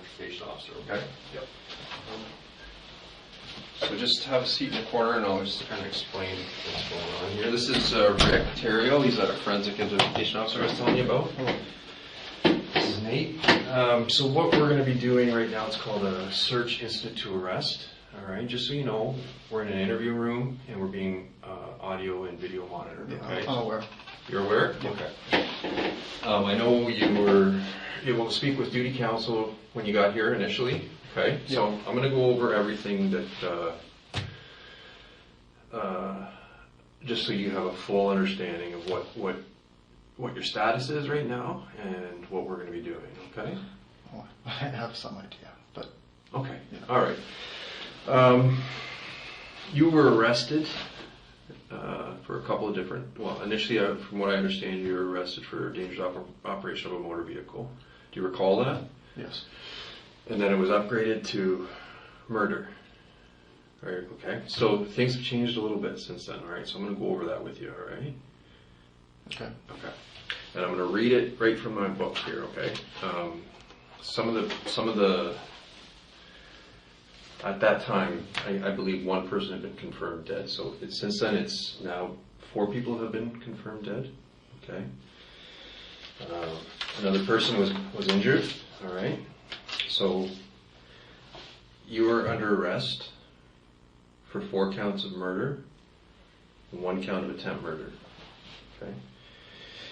identification officer, okay? Yep. So just have a seat in the corner and I'll just kind of explain what's going on here. This is Rick Terrio. He's a forensic identification officer I was telling you about. This is Nate. So what we're going to be doing right now, it's called a search incident to arrest. All right, just so you know, we're in an interview room and we're being audio and video monitored. Okay? I'm aware. You're aware? Okay. I know you were able to speak with duty counsel when you got here initially. Okay, so I'm going to go over everything that, just so you have a full understanding of what your status is right now and what we're going to be doing. Okay. Well, I have some idea, but okay. Yeah. All right. You were arrested for a couple of different. Well, initially, from what I understand, you were arrested for dangerous operation of a motor vehicle. Do you recall that? Yes. And then it was upgraded to murder. All right, okay. So things have changed a little bit since then, all right? So I'm going to go over that with you, all right? Okay. Okay. And I'm going to read it right from my book here, okay? Some of the at that time, I believe one person had been confirmed dead. So since then, it's now 4 people have been confirmed dead, okay? Another person was injured, all right? So you are under arrest for 4 counts of murder and 1 count of attempt murder. Okay.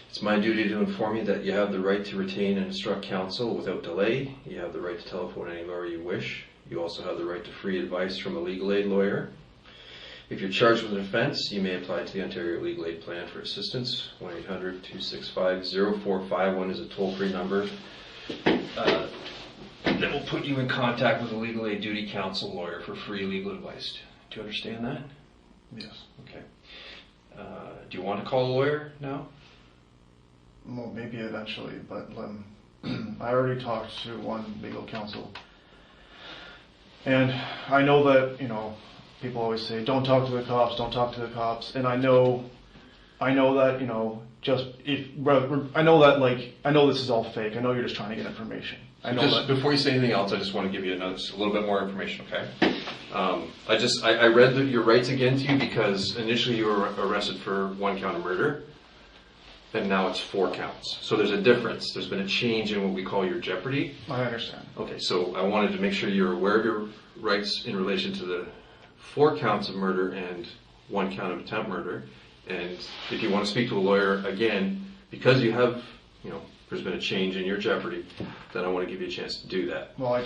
It's my duty to inform you that you have the right to retain and instruct counsel without delay. You have the right to telephone any lawyer you wish. You also have the right to free advice from a legal aid lawyer. If you're charged with an offense, you may apply to the Ontario Legal Aid Plan for assistance. 1-800-265-0451 is a toll-free number. That will put you in contact with a legal aid duty counsel lawyer for free legal advice. Do you understand that? Yes. Okay. Do you want to call a lawyer now? Well, maybe eventually, but I already talked to one legal counsel, and I know that people always say don't talk to the cops, don't talk to the cops, and I know that I know this is all fake. I know you're just trying to get information. I know that. Before you say anything else, I just want to give you a little bit more information, okay? I read your rights again to you because initially you were arrested for 1 count of murder, and now it's 4 counts. So there's a difference. There's been a change in what we call your jeopardy. I understand. Okay, so I wanted to make sure you're aware of your rights in relation to the 4 counts of murder and 1 count of attempt murder. And if you want to speak to a lawyer again, because you have, there's been a change in your jeopardy, then I want to give you a chance to do that. Well, I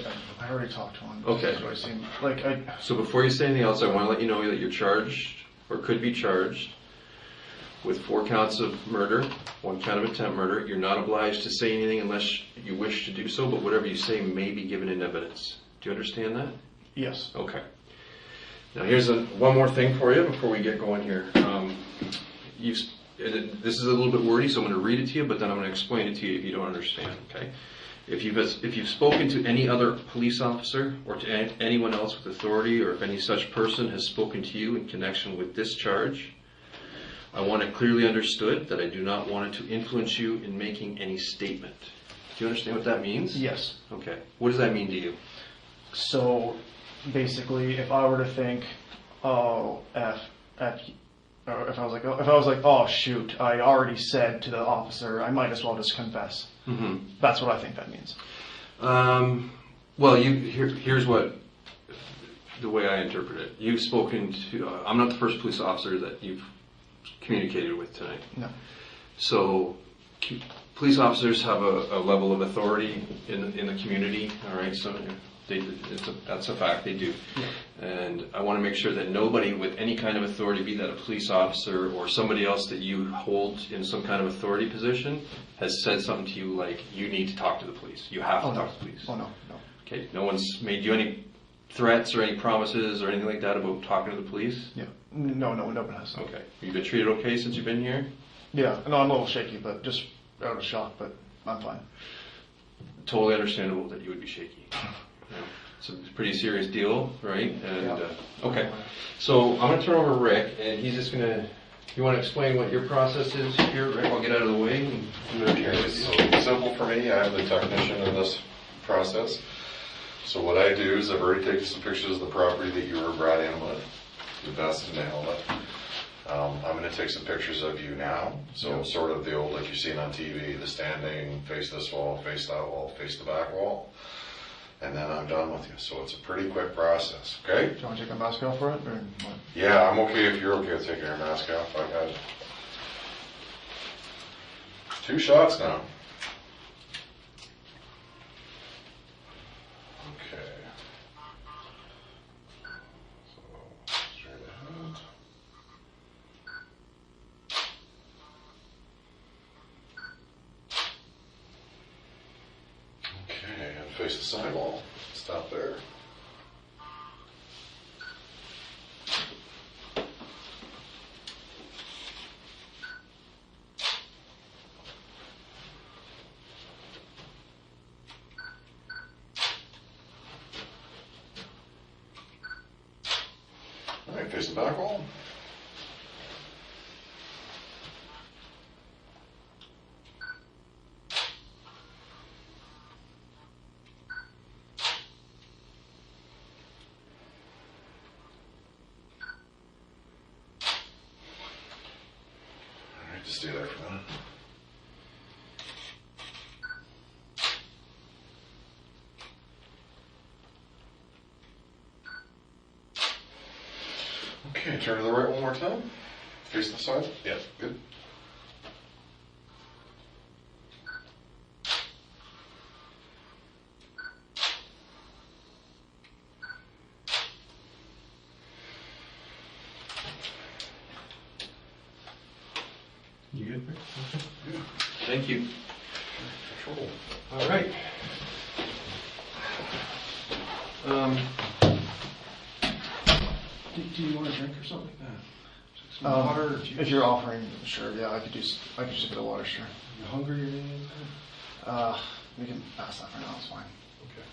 already talked to him. Okay. So I seem So before you say anything else, I want to let you know that you're charged, or could be charged, with 4 counts of murder, 1 count of attempt murder. You're not obliged to say anything unless you wish to do so, but whatever you say may be given in evidence. Do you understand that? Yes. Okay. Now here's one more thing for you before we get going here. This is a little bit wordy, so I'm going to read it to you, but then I'm going to explain it to you if you don't understand. Okay? If you've spoken to any other police officer or to anyone else with authority, or if any such person has spoken to you in connection with this charge, I want it clearly understood that I do not want it to influence you in making any statement. Do you understand what that means? Yes. Okay. What does that mean to you? So basically, if I were to think, or if I was like, oh shoot, I already said to the officer, I might as well just confess. Mm-hmm. That's what I think that means. Well, here's what the way I interpret it. You've spoken to. I'm not the first police officer that you've communicated with tonight. No. So, police officers have a level of authority in the community. All right, so that's a fact, they do. Yeah. And I want to make sure that nobody with any kind of authority, be that a police officer or somebody else that you hold in some kind of authority position, has said something to you like, you need to talk to the police. You have to talk to the police. Oh, no. Okay, no one's made you any threats or any promises or anything like that about talking to the police? Yeah. No one has. Okay. You've been treated okay since you've been here? Yeah. No, I'm a little shaky, but just out of shock, but I'm fine. Totally understandable that you would be shaky. Yeah. It's a pretty serious deal, right? And okay. So I'm going to turn over to Rick, and he's just going to. You want to explain what your process is here, Rick? I'll get out of the way and move here with you. So simple for me. I am the technician in this process. So what I do is I've already taken some pictures of the property that you were brought in with, to the best of my knowledge. I'm going to take some pictures of you now. So sort of the old, like you're seeing on TV, the standing, face this wall, face that wall, face the back wall. And then I'm done with you. So it's a pretty quick process, okay? Do you want to take a mask off for it, or what? Yeah, I'm okay if you're okay with taking your mask off. I got it. 2 shots now. Okay. So, straight ahead. Okay, and face the sidewall. Stop there. All right, face the back wall. All right, just stay there for a minute. Okay, turn to the right one more time. Face the side. Yeah, good. You good, Rick? Good. Thank you. Control. All right. Do you want a drink or something like that? Some water or juice? If you're offering, sure, yeah, I could just get a water, sure. You hungry or anything? We can pass that for now, it's fine. Okay.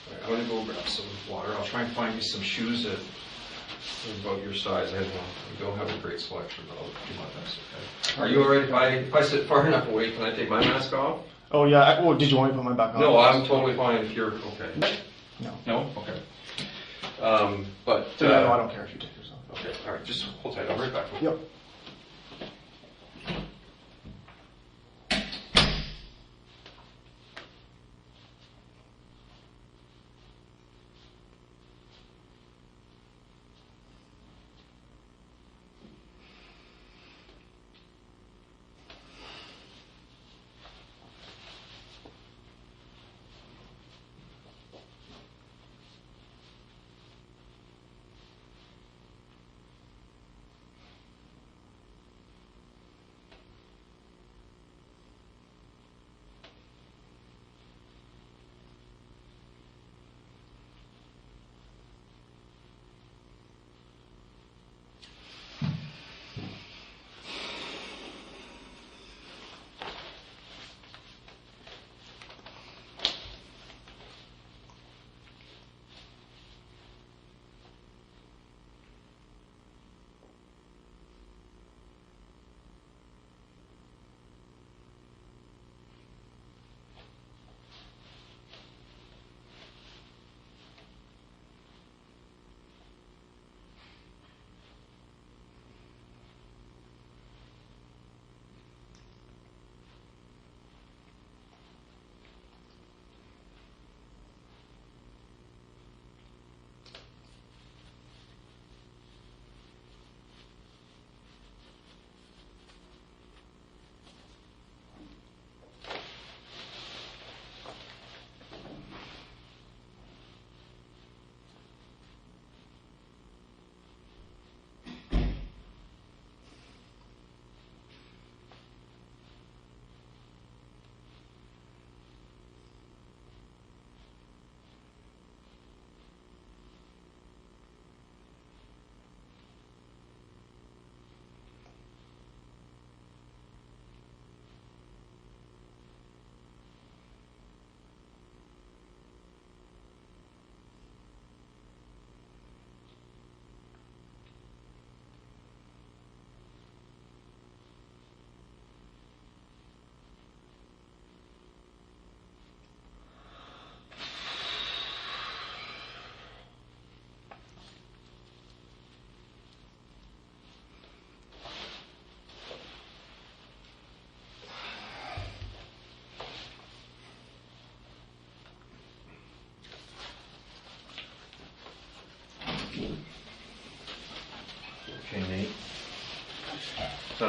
All right, I'm gonna go grab some water. I'll try and find you some shoes that are about your size. I don't have a great selection, but I'll do my best. Okay. Are you all right if I sit far enough away? Can I take my mask off? Oh, yeah, did you want me to put my back on? No, I'm totally fine if you're okay. No. No? Okay. But No, I don't care if you take yours off. okay. All right. Just hold tight. I'll be right back. Yep.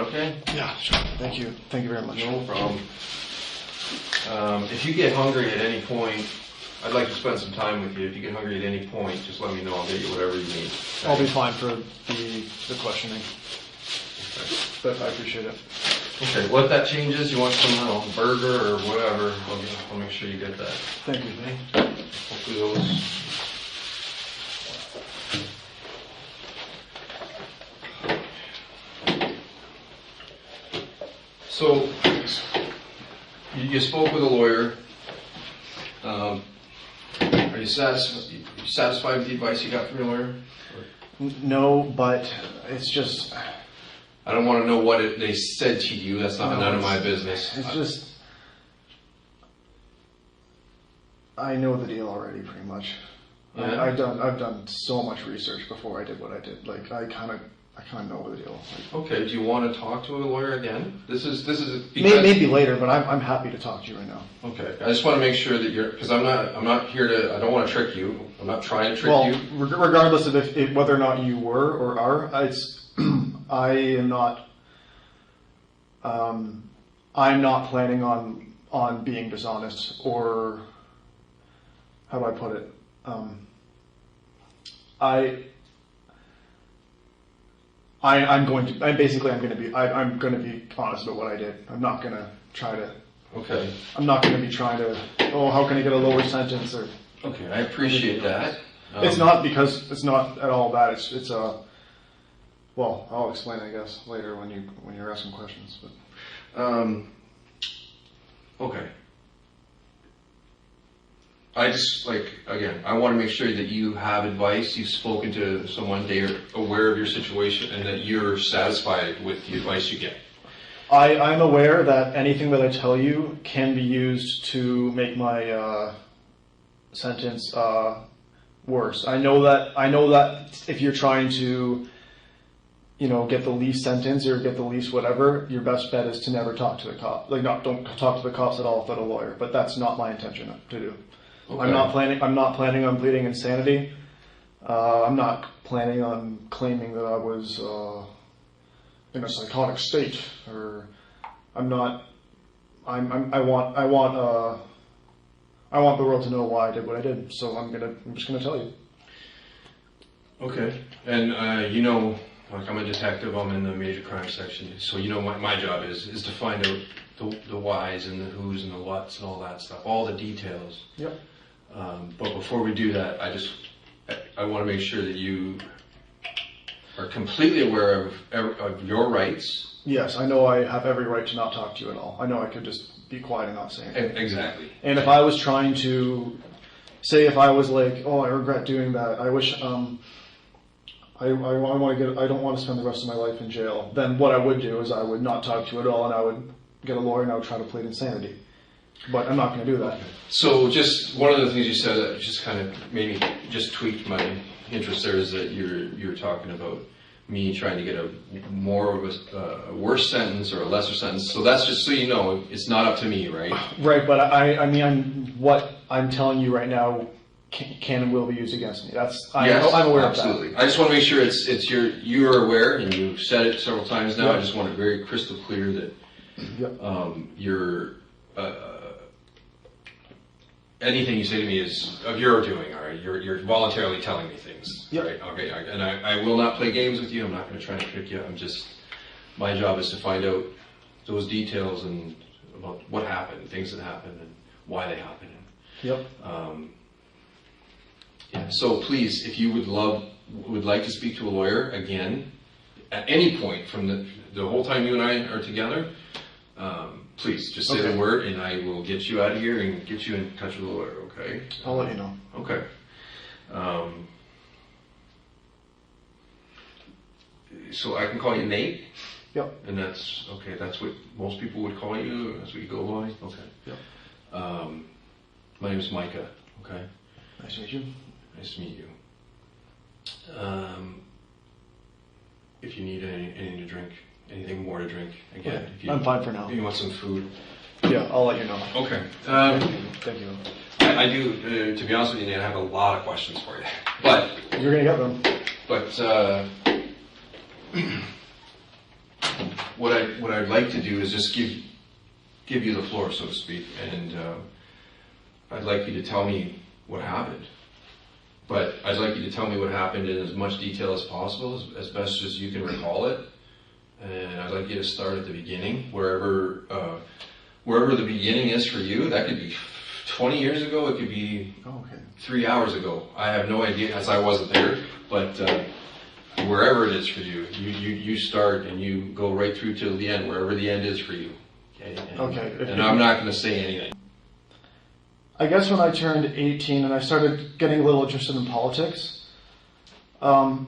okay? Yeah, sure. Thank you. Thank you very much. No problem. If you get hungry at any point, I'd like to spend some time with you. If you get hungry at any point, just let me know. I'll get you whatever you need. I'll be fine for the questioning, but I appreciate it. Okay, well, if that changes, you want some, I don't know, burger or whatever, I'll make sure you get that. Thank you. Hopefully those... So, you spoke with a lawyer. Are you satisfied with the advice you got from your lawyer? No, but it's just... I don't want to know what they said to you. That's none of my business. It's just... I know the deal already, pretty much. Yeah. I've done so much research before I did what I did. Like, I kind of know the deal. Like, Okay. Do you want to talk to a lawyer again? This is maybe later, but I'm happy to talk to you right now. Okay. I just want to make sure that because I'm not here to. I don't want to trick you. I'm not trying to trick Well, you. regardless of if whether or not you were or are, I am not. I'm not planning on being dishonest, or how do I put it? I'm going to be honest about what I did. I'm not going to try to. Okay. I'm not going to be trying to. Oh, how can I get a lower sentence or? Okay, I appreciate that. It's not because it's not at all that. It's a. Well, I'll explain, I guess, later when you're asking questions. But. Okay. I just, again, I want to make sure that you have advice, you've spoken to someone, they're aware of your situation, and that you're satisfied with the advice you get. I'm aware that anything that I tell you can be used to make my sentence worse. I know that if you're trying to, get the least sentence or get the least whatever, your best bet is to never talk to the cop. Don't talk to the cops at all without a lawyer. But that's not my intention to do. Okay. I'm not planning on pleading insanity. I'm not planning on claiming that I was in a psychotic state, or I'm not. I want the world to know why I did what I did. So I'm just gonna tell you. Okay, and like I'm a detective. I'm in the major crime section, so my job is to find out the whys and the whos and the whats and all that stuff, all the details. Yep. But before we do that, I want to make sure that you are completely aware of your rights. Yes, I know I have every right to not talk to you at all. I know I could just be quiet and not say anything. Exactly. And if I was trying to say, if I was like, oh, I regret doing that, I wish, I don't want to spend the rest of my life in jail, then what I would do is I would not talk to you at all, and I would get a lawyer and I would try to plead insanity. But I'm not going to do that. Okay. So just one of the things you said that just kind of maybe just tweaked my interest there is that you're talking about me trying to get a worse sentence or a lesser sentence. So that's just so you know, it's not up to me, right? Right, but what I'm telling you right now can and will be used against me. I'm aware absolutely. of that. I just want to make sure you're aware, and you've said it several times now. Yep. I just want it very crystal clear that you're. Anything you say to me is of your doing, all right? You're voluntarily telling me things, yep. Right? Okay, and I will not play games with you. I'm not going to try to trick you. My job is to find out those details and about what happened, things that happened, and why they happened. Yep. Yeah. So please, if you would like to speak to a lawyer again, at any point from the whole time you and I are together. Please, just say the word, and I will get you out of here and get you in touch with a lawyer, okay? I'll let you know. Okay. So I can call you Nate? Yep. And that's what most people would call you? That's what you go by? Okay. Yep. My name is Micah, okay? Nice to meet you. Nice to meet you. If you need anything to drink, anything more to drink, again. Okay. I'm fine for now. If you want some food. Yeah, I'll let you know. Okay. Thank you. I do, to be honest with you, Nate, I have a lot of questions for you. But you're going to get them. But what I'd like to do is just give you the floor, so to speak, and I'd like you to tell me what happened. But I'd like you to tell me what happened in as much detail as possible, as best as you can recall it. And I'd like you to start at the beginning, wherever the beginning is for you. That could be 20 years ago, it could be 3 hours ago. I have no idea, as I wasn't there, but wherever it is for you, you start and you go right through till the end, wherever the end is for you. Okay. And I'm not going to say anything. I guess when I turned 18 and I started getting a little interested in politics, and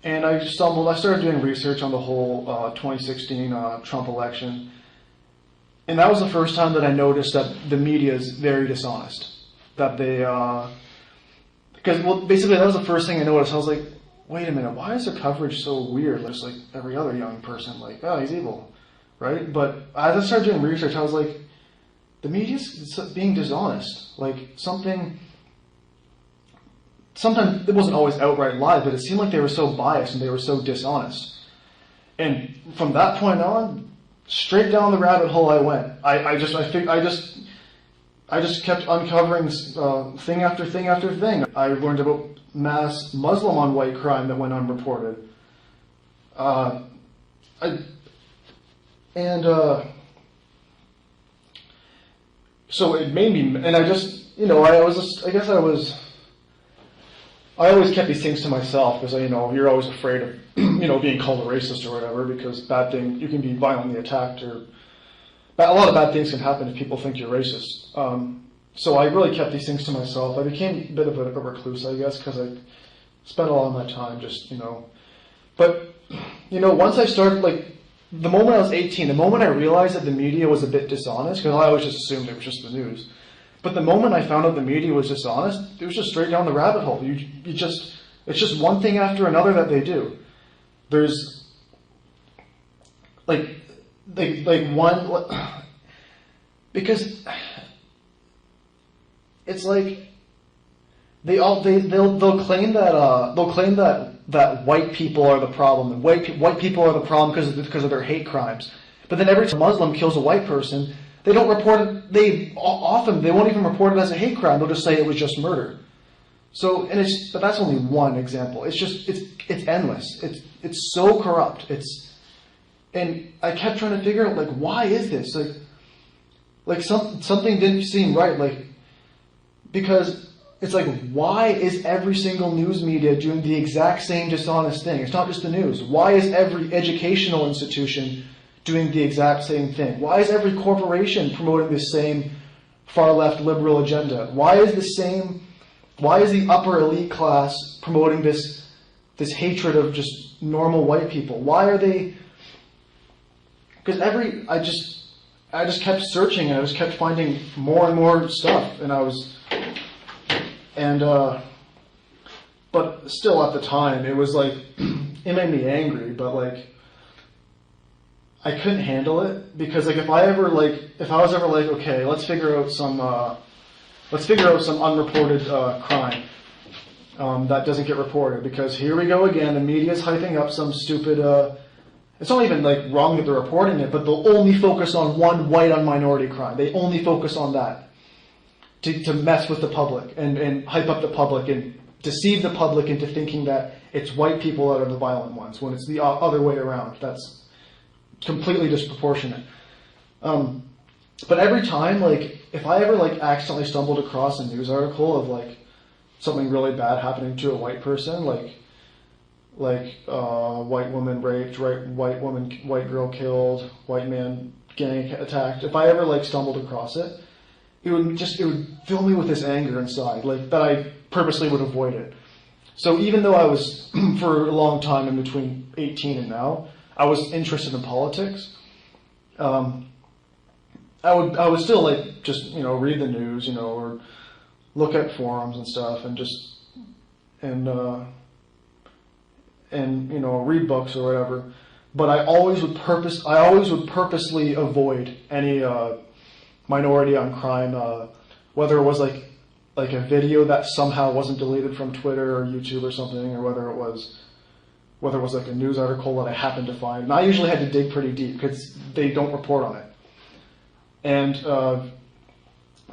I started doing research on the whole 2016 Trump election, and that was the first time that I noticed that the media is very dishonest. That they, basically that was the first thing I noticed. I was like, wait a minute, why is their coverage so weird? Just like every other young person, like, oh, he's evil, right? But as I started doing research, I was like, the media's being dishonest. Like sometimes it wasn't always outright lie, but it seemed like they were so biased and they were so dishonest. And from that point on, straight down the rabbit hole I went. I just kept uncovering thing after thing after thing. I learned about mass Muslim on white crime that went unreported. So it made me, and I just, I always kept these things to myself because, you're always afraid of, being called a racist or whatever, because you can be violently attacked, or a lot of bad things can happen if people think you're racist. So I really kept these things to myself. I became a bit of a recluse, I guess, because I spent a lot of my time just, But, once I started, the moment I was 18, the moment I realized that the media was a bit dishonest, because I always just assumed it was just the news. But the moment I found out the media was dishonest, it was just straight down the rabbit hole. It's just one thing after another that they do. There's, because it's like they'll claim that white people are the problem, and white people are the problem because of their hate crimes. But then every time a Muslim kills a white person, they don't report it. They won't even report it as a hate crime. They'll just say it was just murder. So, but that's only one example. It's endless. It's so corrupt. And I kept trying to figure out why is this? Something didn't seem right. Because it's why is every single news media doing the exact same dishonest thing? It's not just the news. Why is every educational institution doing the exact same thing? Why is every corporation promoting the same far left liberal agenda? Why is the upper elite class promoting this hatred of just normal white people? Why are they? Because I just kept searching and I just kept finding more and more stuff, but still at the time it was it made me angry, but I couldn't handle it, because if I was ever okay, let's figure out some unreported crime that doesn't get reported, because here we go again, the media's hyping up some stupid, it's not even wrong that they're reporting it, but they'll only focus on one white on minority crime. They only focus on that to mess with the public and hype up the public and deceive the public into thinking that it's white people that are the violent ones, when it's the other way around. That's completely disproportionate. But every time, if I ever accidentally stumbled across a news article of something really bad happening to a white person, white woman raped, white girl killed, white man gang attacked, if I ever stumbled across it, it would fill me with this anger inside, that I purposely would avoid it. So even though I was for a long time in between 18 and now, I was interested in politics, I would still just read the news, or look at forums and stuff, and read books or whatever. But I always would purposely avoid any minority on crime, whether it was a video that somehow wasn't deleted from Twitter or YouTube or something, or whether it was whether it was like a news article that I happened to find. And I usually had to dig pretty deep because they don't report on it. And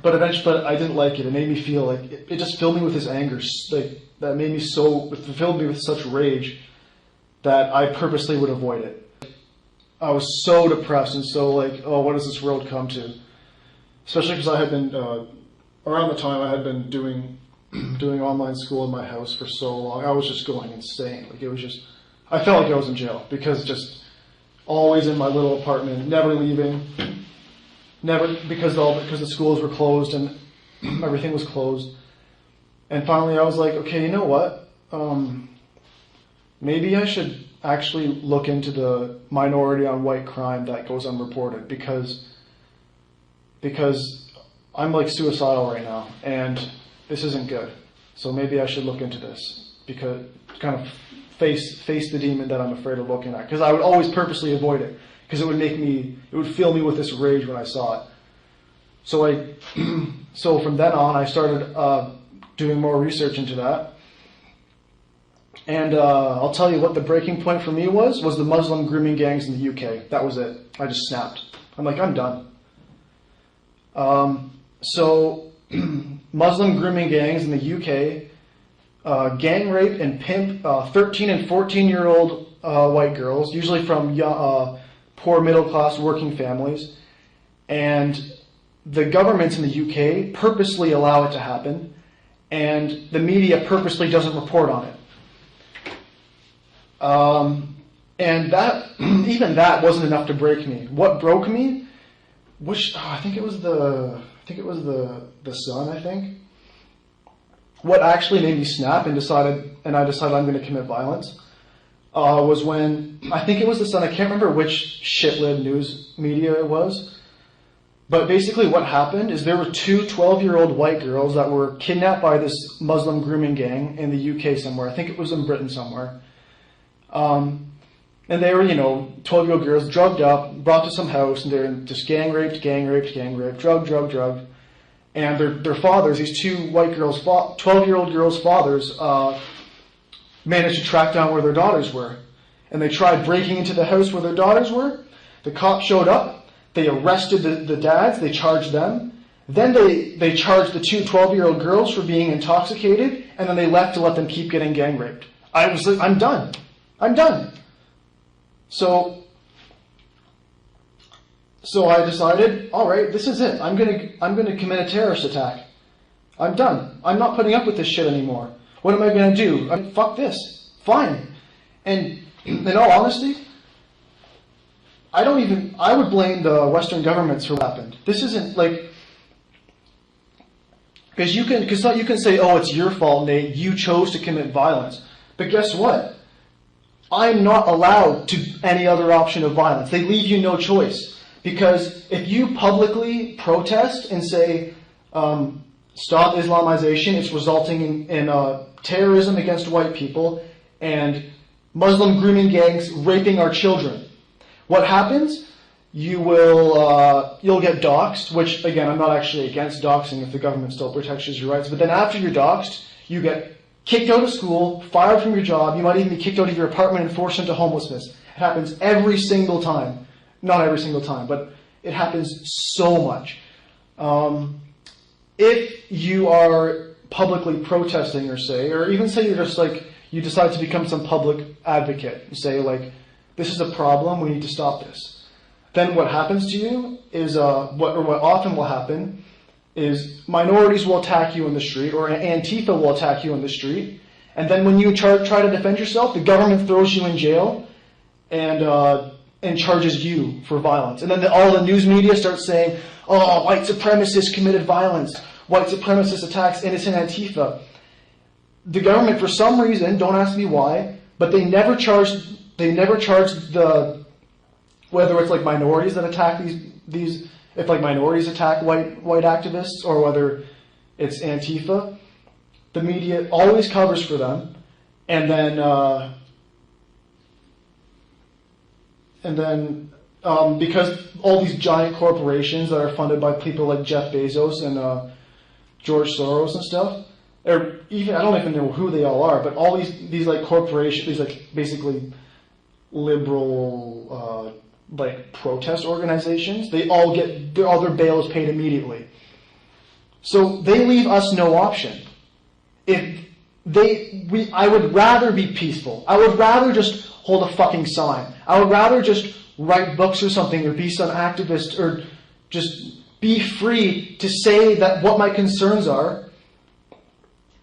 but I didn't like it. It made me feel like it just filled me with this anger. Like that made me it filled me with such rage that I purposely would avoid it. I was so depressed and so like, oh, what does this world come to? Especially because I had been around the time I had been doing online school in my house for so long. I was just going insane. Like it was just, I felt like I was in jail because just always in my little apartment, never leaving. Never, because the schools were closed and everything was closed. And finally I was like, okay, you know what? Maybe I should actually look into the minority on white crime that goes unreported because I'm like suicidal right now and this isn't good. So maybe I should look into this because kind of face the demon that I'm afraid of looking at. Because I would always purposely avoid it. Because it would fill me with this rage when I saw it. So from then on, I started doing more research into that. And I'll tell you what the breaking point for me was the Muslim grooming gangs in the UK. That was it. I just snapped. I'm like, I'm done. So Muslim grooming gangs in the UK gang rape and pimp 13 and 14-year-old white girls, usually from poor middle-class working families. And the governments in the UK purposely allow it to happen, and the media purposely doesn't report on it. And that, even that wasn't enough to break me. What broke me, I think it was the Sun, I think. What actually made me snap and I decided I'm going to commit violence, was when, I think it was the Sun, I can't remember which shitlib news media it was, but basically what happened is there were two 12-year-old white girls that were kidnapped by this Muslim grooming gang in the UK somewhere. I think it was in Britain somewhere. And they were, 12-year-old girls, drugged up, brought to some house, and they're just gang raped, drugged. And their fathers, these two white girls, 12-year-old girls' fathers, managed to track down where their daughters were. And they tried breaking into the house where their daughters were. The cops showed up. They arrested the dads. They charged them. Then they charged the two 12-year-old girls for being intoxicated. And then they left to let them keep getting gang raped. I was like, I'm done. So I decided, all right, this is it. I'm gonna commit a terrorist attack. I'm done. I'm not putting up with this shit anymore. What am I gonna do? Fuck this. Fine. And in all honesty, I would blame the Western governments for what happened. This isn't like, because you can say, oh, it's your fault, Nate. You chose to commit violence. But guess what? I'm not allowed to any other option of violence. They leave you no choice. Because if you publicly protest and say, stop Islamization, it's resulting in terrorism against white people and Muslim grooming gangs raping our children. What happens? You'll get doxxed, which again, I'm not actually against doxing if the government still protects your rights. But then after you're doxxed, you get kicked out of school, fired from your job. You might even be kicked out of your apartment and forced into homelessness. It happens every single time. Not every single time, but it happens so much. If you are publicly protesting or even say you're just like, you decide to become some public advocate, you say like, this is a problem, we need to stop this. Then what happens to you is, what often will happen is minorities will attack you in the street, or Antifa will attack you in the street, and then when you try to defend yourself, the government throws you in jail and charges you for violence. And then all the news media starts saying, oh, white supremacists committed violence. White supremacist attacks innocent Antifa. The government, for some reason, don't ask me why, but they never charged whether it's like minorities that attack these if like minorities attack white activists or whether it's Antifa. The media always covers for them, and then because all these giant corporations that are funded by people like Jeff Bezos and George Soros and stuff, or even, I don't even know who they all are, but all these like corporations, these like basically liberal, like protest organizations, they all get, all their bail is paid immediately. So they leave us no option. I would rather be peaceful. I would rather just hold a fucking sign. I would rather just write books or something, or be some activist, or just be free to say that what my concerns are.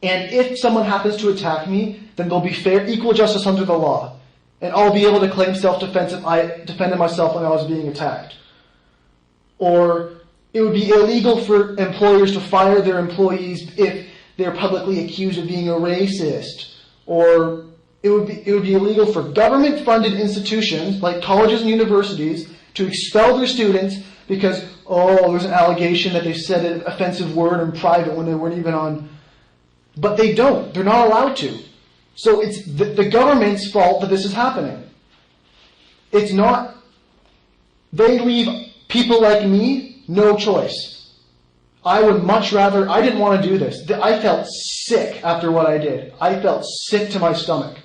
And if someone happens to attack me, then there'll be fair, equal justice under the law. And I'll be able to claim self-defense if I defended myself when I was being attacked. Or it would be illegal for employers to fire their employees if they're publicly accused of being a racist. Or it would be illegal for government-funded institutions like colleges and universities to expel their students because, there's an allegation that they said an offensive word in private when they weren't even on. But they don't. They're not allowed to. So it's the government's fault that this is happening. It's not. They leave people like me no choice. I would much rather. I didn't want to do this. I felt sick after what I did. I felt sick to my stomach.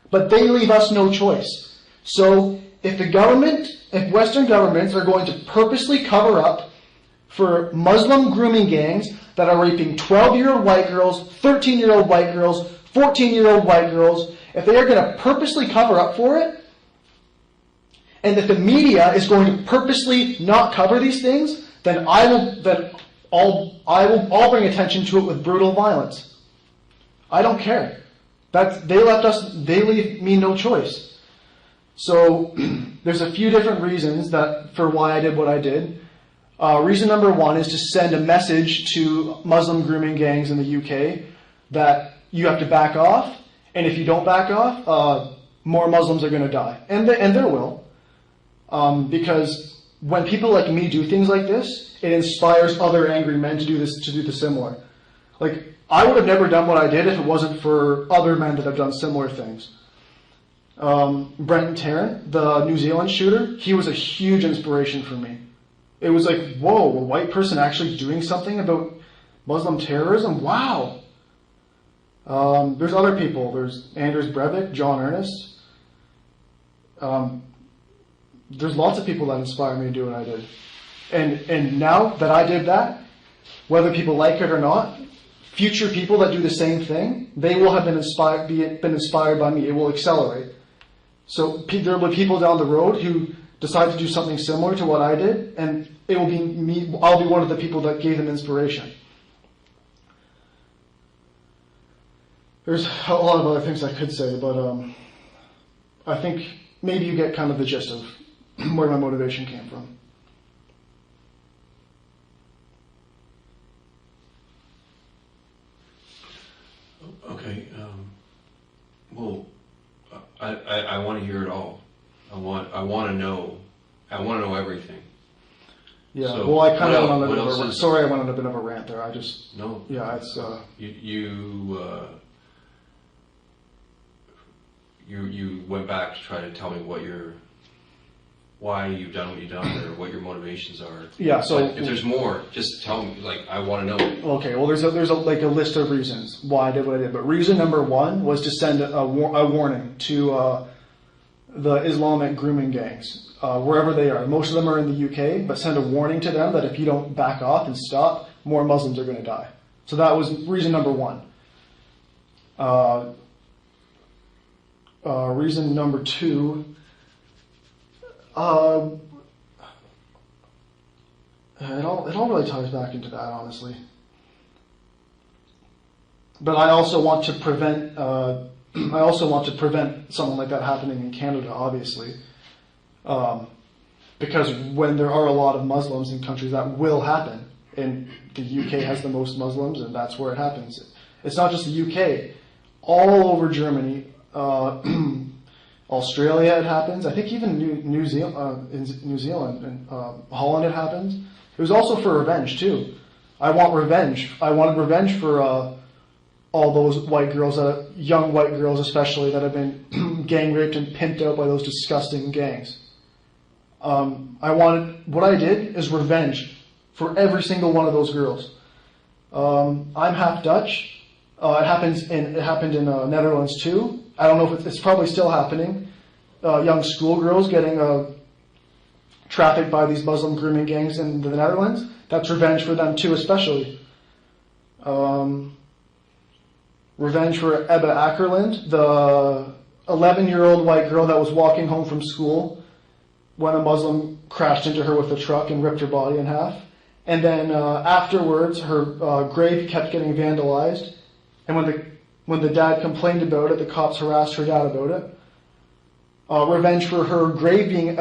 But they leave us no choice. So if Western governments are going to purposely cover up for Muslim grooming gangs that are raping 12-year-old white girls, 13-year-old white girls, 14-year-old white girls, if they are going to purposely cover up for it, and that the media is going to purposely not cover these things, then I'll bring attention to it with brutal violence. I don't care. They leave me no choice. So there's a few different reasons for why I did what I did. Reason number one is to send a message to Muslim grooming gangs in the UK that you have to back off, and if you don't back off, more Muslims are going to die, and there will, because when people like me do things like this, it inspires other angry men to do the similar. Like, I would have never done what I did if it wasn't for other men that have done similar things. Brenton Tarrant, the New Zealand shooter, he was a huge inspiration for me. It was like, whoa, a white person actually doing something about Muslim terrorism? Wow. There's other people. There's Anders Breivik, John Ernest. There's lots of people that inspire me to do what I did. And now that I did that, whether people like it or not, future people that do the same thing, they will have been inspired by me. It will accelerate. So there will be people down the road who decide to do something similar to what I did, and it will be me. I'll be one of the people that gave them inspiration. There's a lot of other things I could say, but I think maybe you get kind of the gist of where my motivation came from. Okay. Well, I want to hear it all. I want to know everything. Yeah. So well, I kind of went on what a bit of a else sorry, I went on a bit of a rant there. No. Yeah, it's you went back to try to tell me why you've done what you've done, or what your motivations are. Yeah. So but if there's more, just tell me. Like, I want to know. Okay. Well, there's a list of reasons why I did what I did, but reason number one was to send a warning to the Islamic grooming gangs, wherever they are. Most of them are in the UK, but send a warning to them that if you don't back off and stop, more Muslims are going to die. So that was reason number one. Reason number two, it all really ties back into that, honestly. But I also want to prevent something like that happening in Canada, obviously, because when there are a lot of Muslims in countries, that will happen. And the UK has the most Muslims, and that's where it happens. It's not just the UK; all over Germany, Australia, it happens. I think even New Zealand, and Holland, it happens. It was also for revenge too. I want revenge. I wanted revenge for all those white girls, young white girls especially, that have been gang raped and pimped out by those disgusting gangs. What I did is revenge for every single one of those girls. I'm half Dutch. It happened in Netherlands too. I don't know if it's probably still happening. Young schoolgirls getting trafficked by these Muslim grooming gangs in the Netherlands. That's revenge for them too, especially. Revenge for Ebba Ackerland, the 11-year-old white girl that was walking home from school when a Muslim crashed into her with a truck and ripped her body in half. And then afterwards, her grave kept getting vandalized. And when the dad complained about it, the cops harassed her dad about it. Revenge for her grave being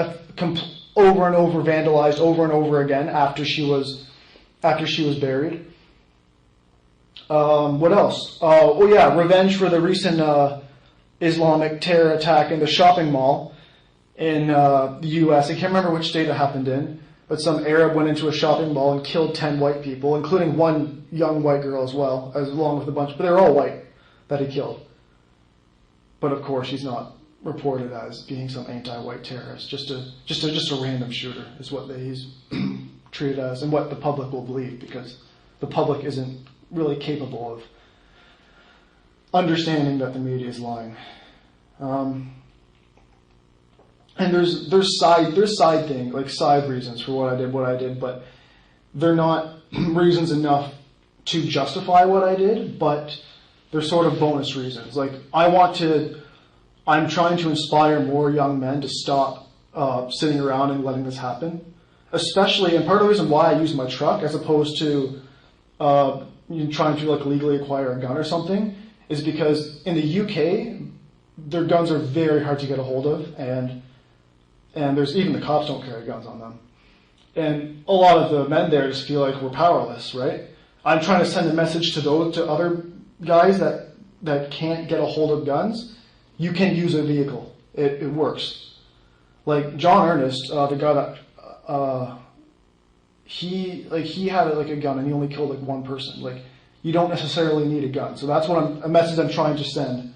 over and over vandalized over and over again after she was buried. What else? Revenge for the recent Islamic terror attack in the shopping mall in the U.S. I can't remember which state it happened in, but some Arab went into a shopping mall and killed 10 white people, including one young white girl as well, along with a bunch, but they're all white that he killed. But of course, he's not reported as being some anti-white terrorist. Just a random shooter is what he's treated as, and what the public will believe, because the public isn't really capable of understanding that the media is lying. And there's side thing, like side reasons for what I did, but they're not reasons enough to justify what I did, but they're sort of bonus reasons. Like I'm trying to inspire more young men to stop sitting around and letting this happen. Especially, and part of the reason why I use my truck as opposed to trying to like legally acquire a gun or something is because in the UK, their guns are very hard to get a hold of, and there's even the cops don't carry guns on them. And a lot of the men there just feel like we're powerless, right? I'm trying to send a message to other guys that can't get a hold of guns. You can use a vehicle. It works. Like John Ernest, the guy that he had like a gun and he only killed like one person. Like you don't necessarily need a gun. So that's what a message I'm trying to send.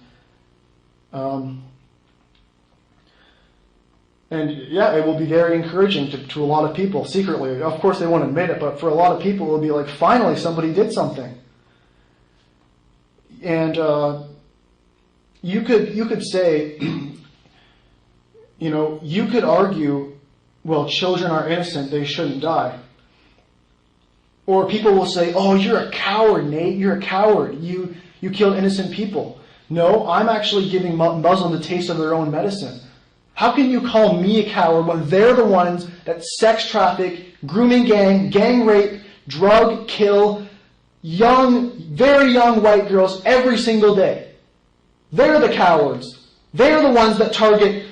And yeah, it will be very encouraging to a lot of people secretly. Of course, they won't admit it, but for a lot of people, it will be like, finally, somebody did something. And you could say, you could argue, well, children are innocent; they shouldn't die. Or people will say, oh, you're a coward, Nate. You're a coward. You killed innocent people. No, I'm actually giving Muslims a taste of their own medicine. How can you call me a coward when they're the ones that sex traffic, grooming gang rape, drug, kill very young white girls every single day? They're the cowards. They're the ones that target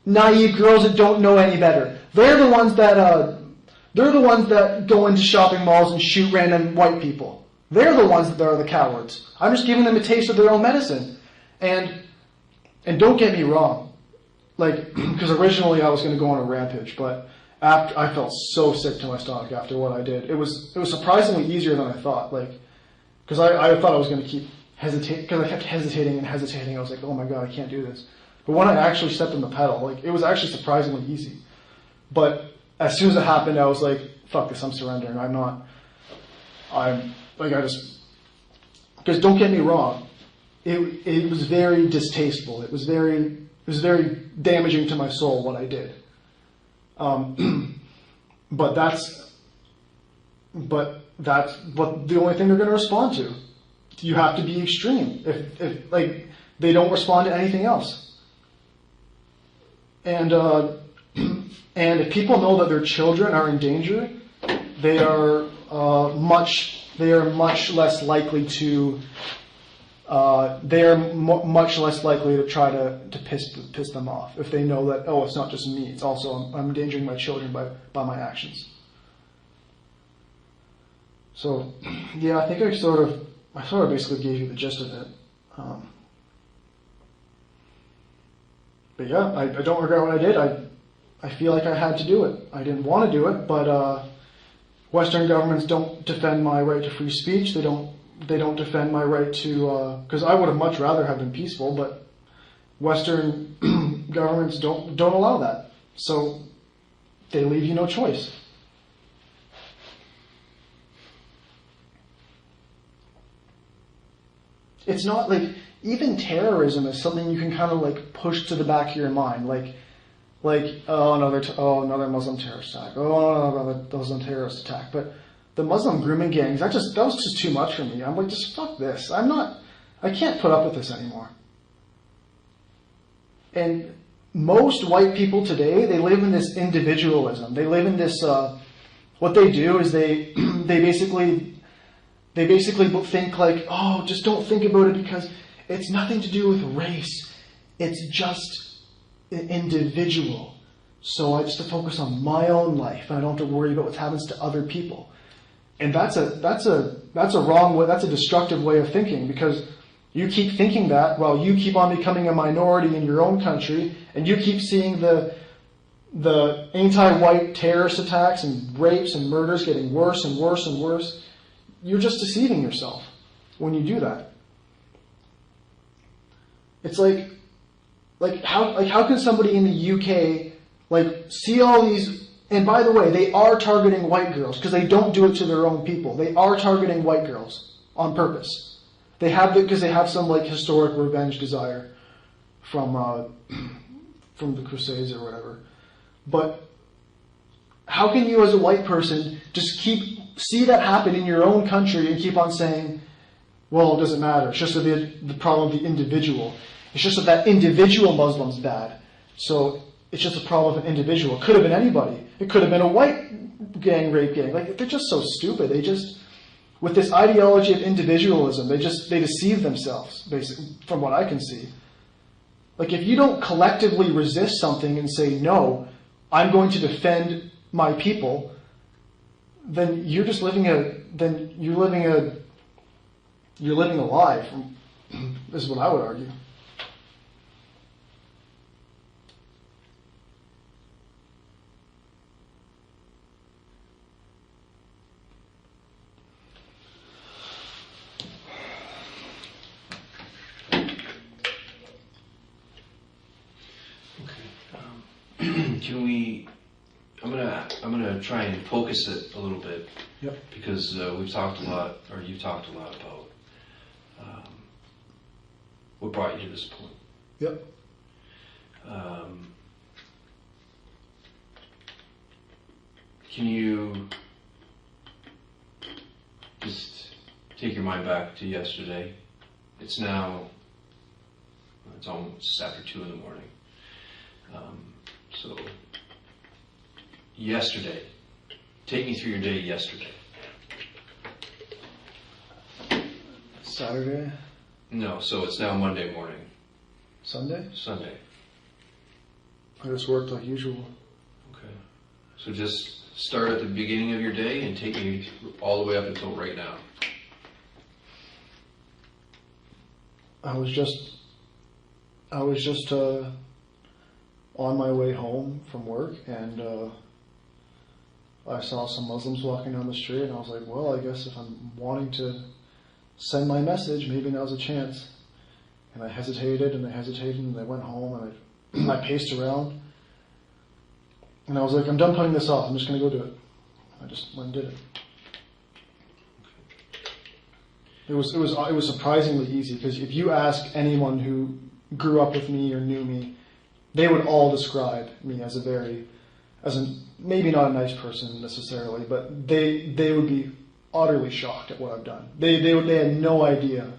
naive girls that don't know any better. They're the ones that go into shopping malls and shoot random white people. They're the ones that are the cowards. I'm just giving them a taste of their own medicine. And don't get me wrong. Like, because originally I was going to go on a rampage, but after I felt so sick to my stomach after what I did. It was surprisingly easier than I thought. Like, because I thought I was going to keep hesitating, because I kept hesitating and hesitating. I was like, oh my god, I can't do this. But when I actually stepped on the pedal, like, it was actually surprisingly easy. But as soon as it happened, I was like, fuck this, I'm surrendering. Because don't get me wrong, it was very distasteful. It was very damaging to my soul what I did. But that's what the only thing they're going to respond to. You have to be extreme. If like they don't respond to anything else. And if people know that their children are in danger, they are much less likely to. They are much less likely to try to piss them off if they know that, oh, it's not just me, it's also I'm endangering my children by my actions. So, yeah, I think I sort of basically gave you the gist of it. But yeah, I don't regret what I did. I feel like I had to do it. I didn't want to do it, but Western governments don't defend my right to free speech. They don't defend my right to, because I would have much rather have been peaceful, but Western governments don't allow that. So they leave you no choice. it's not like, even terrorism is something you can kind of like push to the back of your mind, like another Muslim terrorist attack, another Muslim terrorist attack. But the Muslim grooming gangs, that was just too much for me. I'm like, just fuck this. I can't put up with this anymore. And most white people today, they live in this individualism. They live in this, what they do is they basically think like, oh, just don't think about it because it's nothing to do with race. It's just an individual. So I just have to focus on my own life and I don't have to worry about what happens to other people. And that's a wrong way, that's a destructive way of thinking, because you keep thinking that while you keep on becoming a minority in your own country, and you keep seeing the anti-white terrorist attacks and rapes and murders getting worse and worse and worse. You're just deceiving yourself when you do that. It's like how can somebody in the UK like see all these? And by the way, they are targeting white girls because they don't do it to their own people. They are targeting white girls on purpose. They have it because they have some like historic revenge desire from the Crusades or whatever. But how can you as a white person just see that happen in your own country and keep on saying, well, it doesn't matter. It's just the problem of the individual. It's just that individual Muslim's bad. So it's just a problem of an individual. It could have been anybody. It could have been a white gang, rape gang. Like, they're just so stupid. They just, with this ideology of individualism, they deceive themselves, basically, from what I can see. Like, if you don't collectively resist something and say, no, I'm going to defend my people, then you're just living a lie. This is what I would argue. I'm gonna try and focus it a little bit. Yep. Because we've talked a lot, or you've talked a lot about what brought you to this point. Yep. Can you just take your mind back to yesterday? It's almost after 2 a.m. So, yesterday, take me through your day yesterday. Saturday? No, so it's now Monday morning. Sunday? Sunday. I just worked like usual. Okay. So just start at the beginning of your day and take me all the way up until right now. I was just on my way home from work, and I saw some Muslims walking down the street, and I was like, well, I guess if I'm wanting to send my message, maybe now's a chance. And I hesitated, and I went home, and I paced around, and I was like, I'm done putting this off, I'm just going to go do it. I just went and did it. It was surprisingly easy, because if you ask anyone who grew up with me or knew me, they would all describe me as maybe not a nice person necessarily, but they would be utterly shocked at what I've done. They had no idea.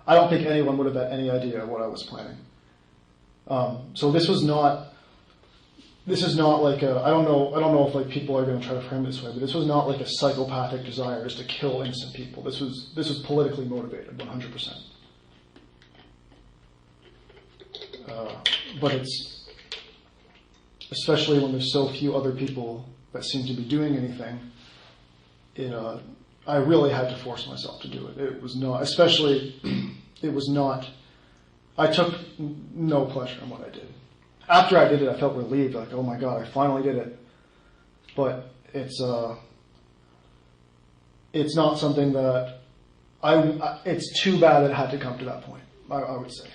I don't think anyone would have had any idea what I was planning. So this is not like I don't know if like people are going to try to frame it this way, but this was not like a psychopathic desire just to kill innocent people. This was politically motivated, 100%. But it's, especially when there's so few other people that seem to be doing anything, I really had to force myself to do it. It was not, I took no pleasure in what I did. After I did it, I felt relieved, like, oh my God, I finally did it. But it's not something that, it's too bad that it had to come to that point, I would say.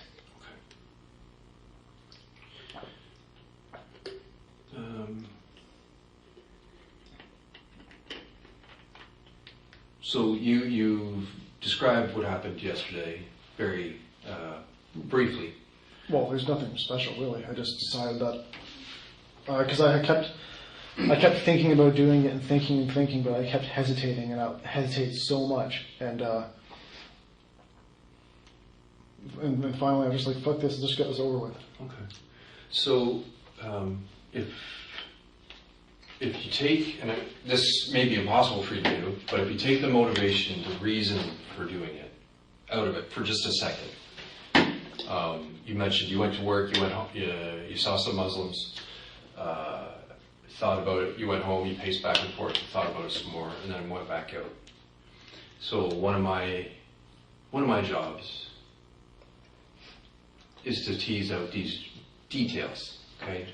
So you've described what happened yesterday. very briefly. Well, there's nothing special really. I just decided that because I kept thinking about doing it and thinking, but I kept hesitating, and I hesitated so much, and finally I was just like, fuck this, let's just get this over with. Okay. So, if you take, and this may be impossible for you to do, but if you take the motivation, the reason for doing it, out of it for just a second. You mentioned you went to work, you went home, you saw some Muslims, thought about it, you went home, you paced back and forth, you thought about it some more, and then went back out. So one of my jobs is to tease out these details, okay?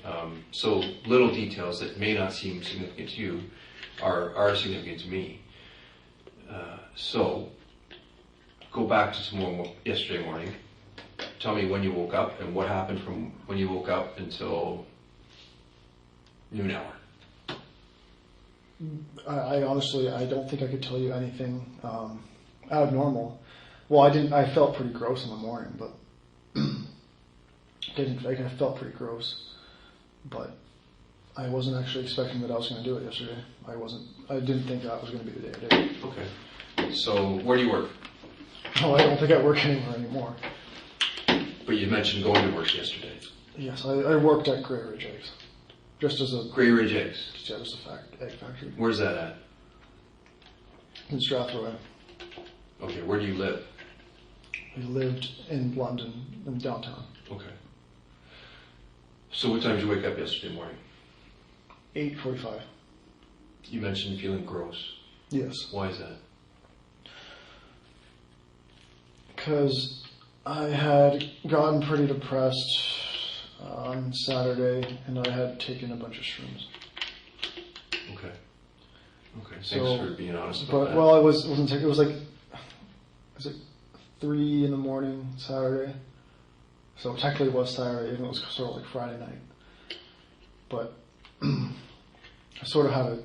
So little details that may not seem significant to you are significant to me. So go back to yesterday morning. Tell me when you woke up and what happened from when you woke up until noon hour. I honestly, I don't think I could tell you anything out of normal. Well, I felt pretty gross in the morning, but I felt pretty gross. But I wasn't actually expecting that I was going to do it yesterday. I didn't think that was going to be the day I did it. Okay. So where do you work? Oh, I don't think I work anywhere anymore. But you mentioned going to work yesterday. Yes, I worked at Grey Ridge Eggs. Just as a... Grey Ridge Eggs? Yeah, just a egg factory. Where's that at? In Strathroy. Okay, where do you live? I lived in London, in downtown. Okay. So what time did you wake up yesterday morning? 8:45. You mentioned feeling gross. Yes. Why is that? Because I had gotten pretty depressed on Saturday, and I had taken a bunch of shrooms. Okay. Okay. Thanks for being honest about that. Well, it was like 3 in the morning Saturday. So technically it was Saturday, even though it was sort of like Friday night. But I sort of had a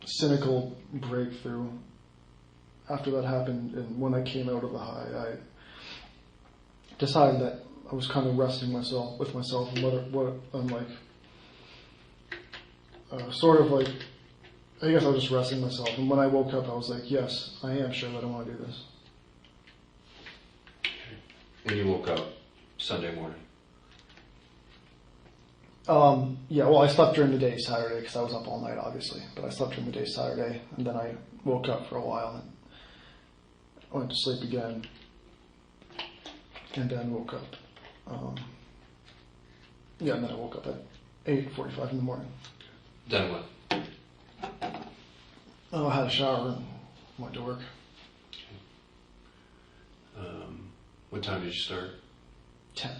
cynical breakthrough after that happened, and when I came out of the high, I decided that I was kind of wrestling with myself and what I'm like, sort of like, I guess I was just wrestling myself. And when I woke up, I was like, yes, I am sure that I want to do this. And you woke up Sunday morning? Yeah, well, I slept during the day Saturday because I was up all night, obviously. But I slept during the day Saturday, and then I woke up for a while and went to sleep again, and then woke up. Yeah, and then I woke up at 8:45 in the morning. Then what? I had a shower and went to work. What time did you start? 10.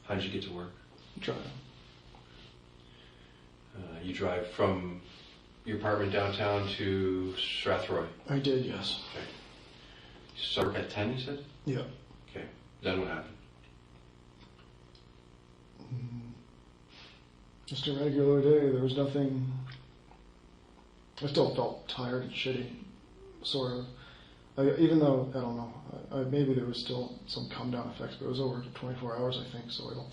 How did you get to work? Driving. You drive from your apartment downtown to Strathroy? I did, yes. Okay. You start work at 10, you said? Yeah. Okay. Then what happened? Just a regular day. There was nothing. I still felt tired and shitty, sort of. Even though, I don't know, maybe there was still some come down effects, but it was over 24 hours, I think, so I don't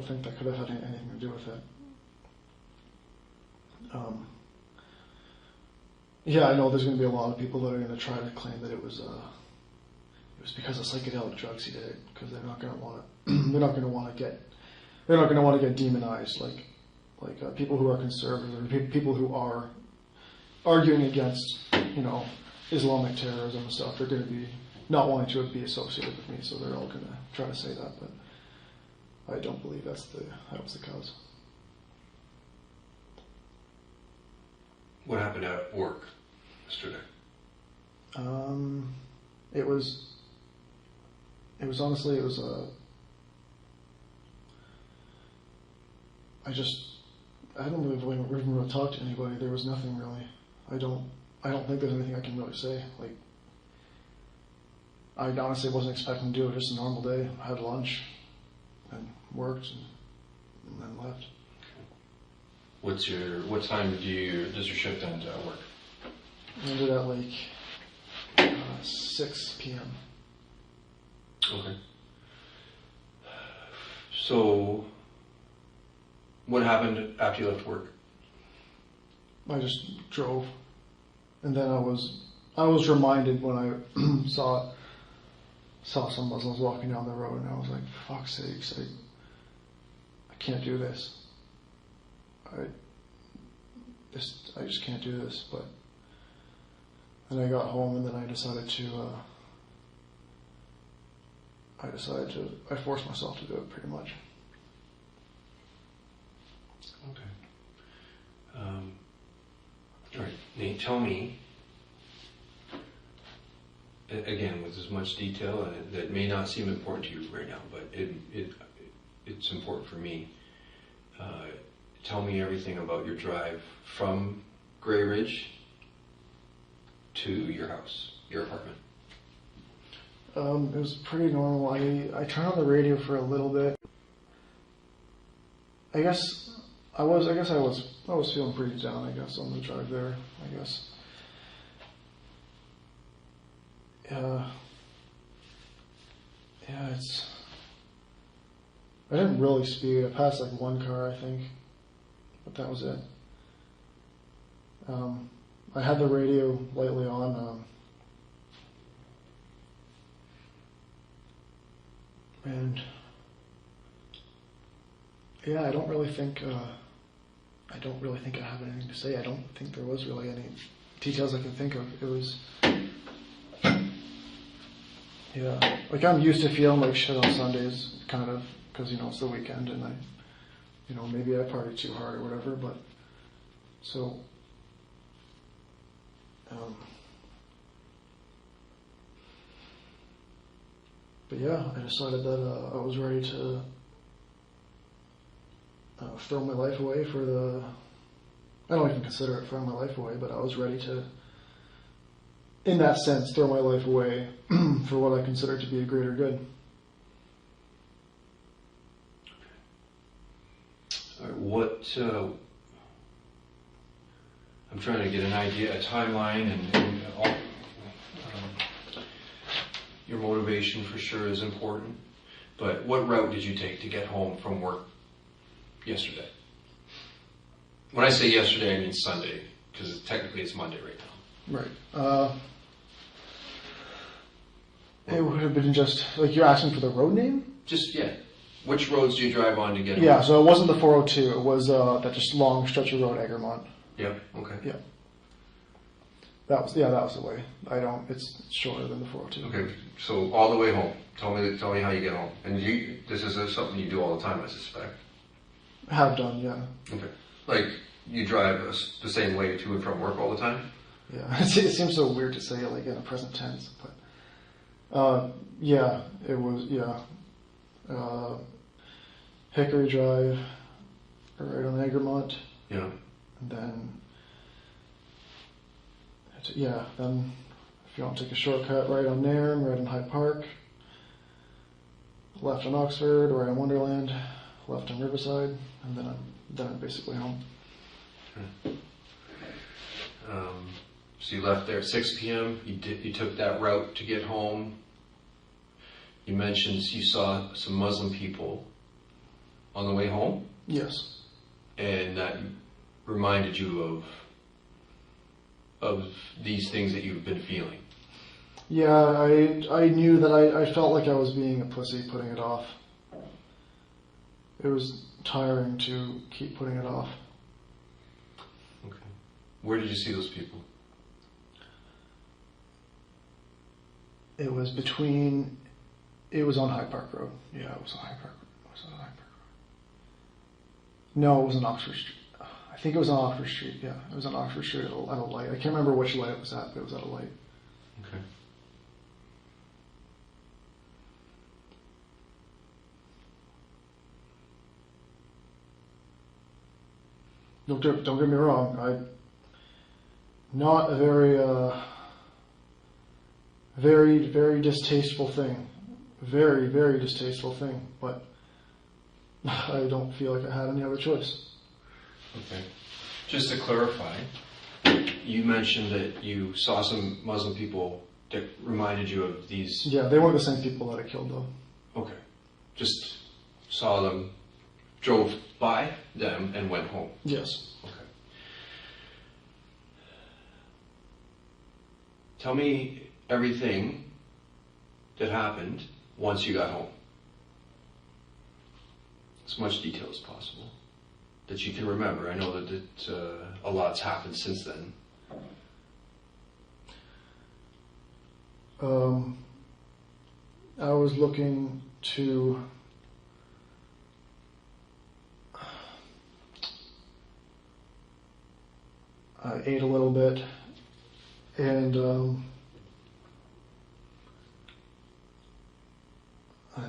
think that could have had anything to do with it. Yeah, I know there's going to be a lot of people that are going to try to claim that it was because of psychedelic drugs he did it, because they're not going to want to get demonized like people who are conservative or people who are arguing against, Islamic terrorism and stuff. They're going to be not wanting to be associated with me, so they're all going to try to say that, but I don't believe that was the cause. What happened at work yesterday? It was honestly, I don't really talk to anybody. There was nothing really. I don't think there's anything I can really say. Like, I honestly wasn't expecting to do it. Just a normal day. I had lunch and worked and then left. What time does your shift end at work? I ended at like 6 p.m. Okay. So, what happened after you left work? I just drove, and then I was reminded when I saw some Muslims walking down the road, and I was like, "Fuck's sakes, I can't do this. I just can't do this." But then I got home, and then I decided to. I forced myself to do it pretty much. Okay. All right, Nate, tell me, again, with as much detail, and that may not seem important to you right now, but it's important for me. Tell me everything about your drive from Grey Ridge to your house, your apartment. It was pretty normal. I turned on the radio for a little bit. I was feeling pretty down, I guess, on the drive there, I guess. I didn't really speed. I passed like one car, I think, but that was it. I had the radio lightly on, and yeah, I don't really think I have anything to say. I don't think there was really any details I can think of. It was, yeah, like I'm used to feeling like shit on Sundays, kind of, because it's the weekend and maybe I partied too hard or whatever. But so, but yeah, I decided that I was ready to throw my life away I don't even consider it throwing my life away, but I was ready to, in that sense, throw my life away for what I consider to be a greater good. All right, I'm trying to get an idea, a timeline, and all, your motivation for sure is important, but what route did you take to get home from work yesterday? When I say yesterday, I mean Sunday, because technically it's Monday right now. Right. It would have been just, like, you're asking for the road name? Just, yeah. Which roads do you drive on to get home? Yeah, so it wasn't the 402. It was that just long stretch of road, Egremont. Yeah, okay. Yeah. That was the way. It's shorter than the 402. Okay, so all the way home. Tell me how you get home. And this is something you do all the time, I suspect. Have done, yeah. Okay. Like, you drive the same way to and from work all the time? Yeah, it seems so weird to say it like in a present tense, but yeah, it was, yeah. Hickory Drive, right on Egremont. Yeah. And then, then if you want to take a shortcut, right on Nairn, right on Hyde Park, left on Oxford, right on Wonderland, left on Riverside, and then I'm basically home. Okay. So you left there at 6 p.m. You took that route to get home. You mentioned you saw some Muslim people on the way home? Yes. And that reminded you of these things that you've been feeling? Yeah, I knew that I felt like I was being a pussy putting it off. It was tiring to keep putting it off. Okay. Where did you see those people? It was on Hyde Park Road. Yeah, it was on Hyde Park Road. No, it was on Oxford Street. I think it was on Oxford Street, yeah. It was on Oxford Street at a light. I can't remember which light it was at, but it was at a light. Okay. Don't get me wrong. Not a very, very distasteful thing. Very, very distasteful thing. But I don't feel like I had any other choice. Okay. Just to clarify, you mentioned that you saw some Muslim people that reminded you of these? Yeah, they weren't the same people that I killed though. Okay. Just saw them, drove by them, and went home. Yes. Okay. Tell me everything that happened once you got home. As much detail as possible that you can remember. I know that a lot's happened since then. I was looking to I ate a little bit and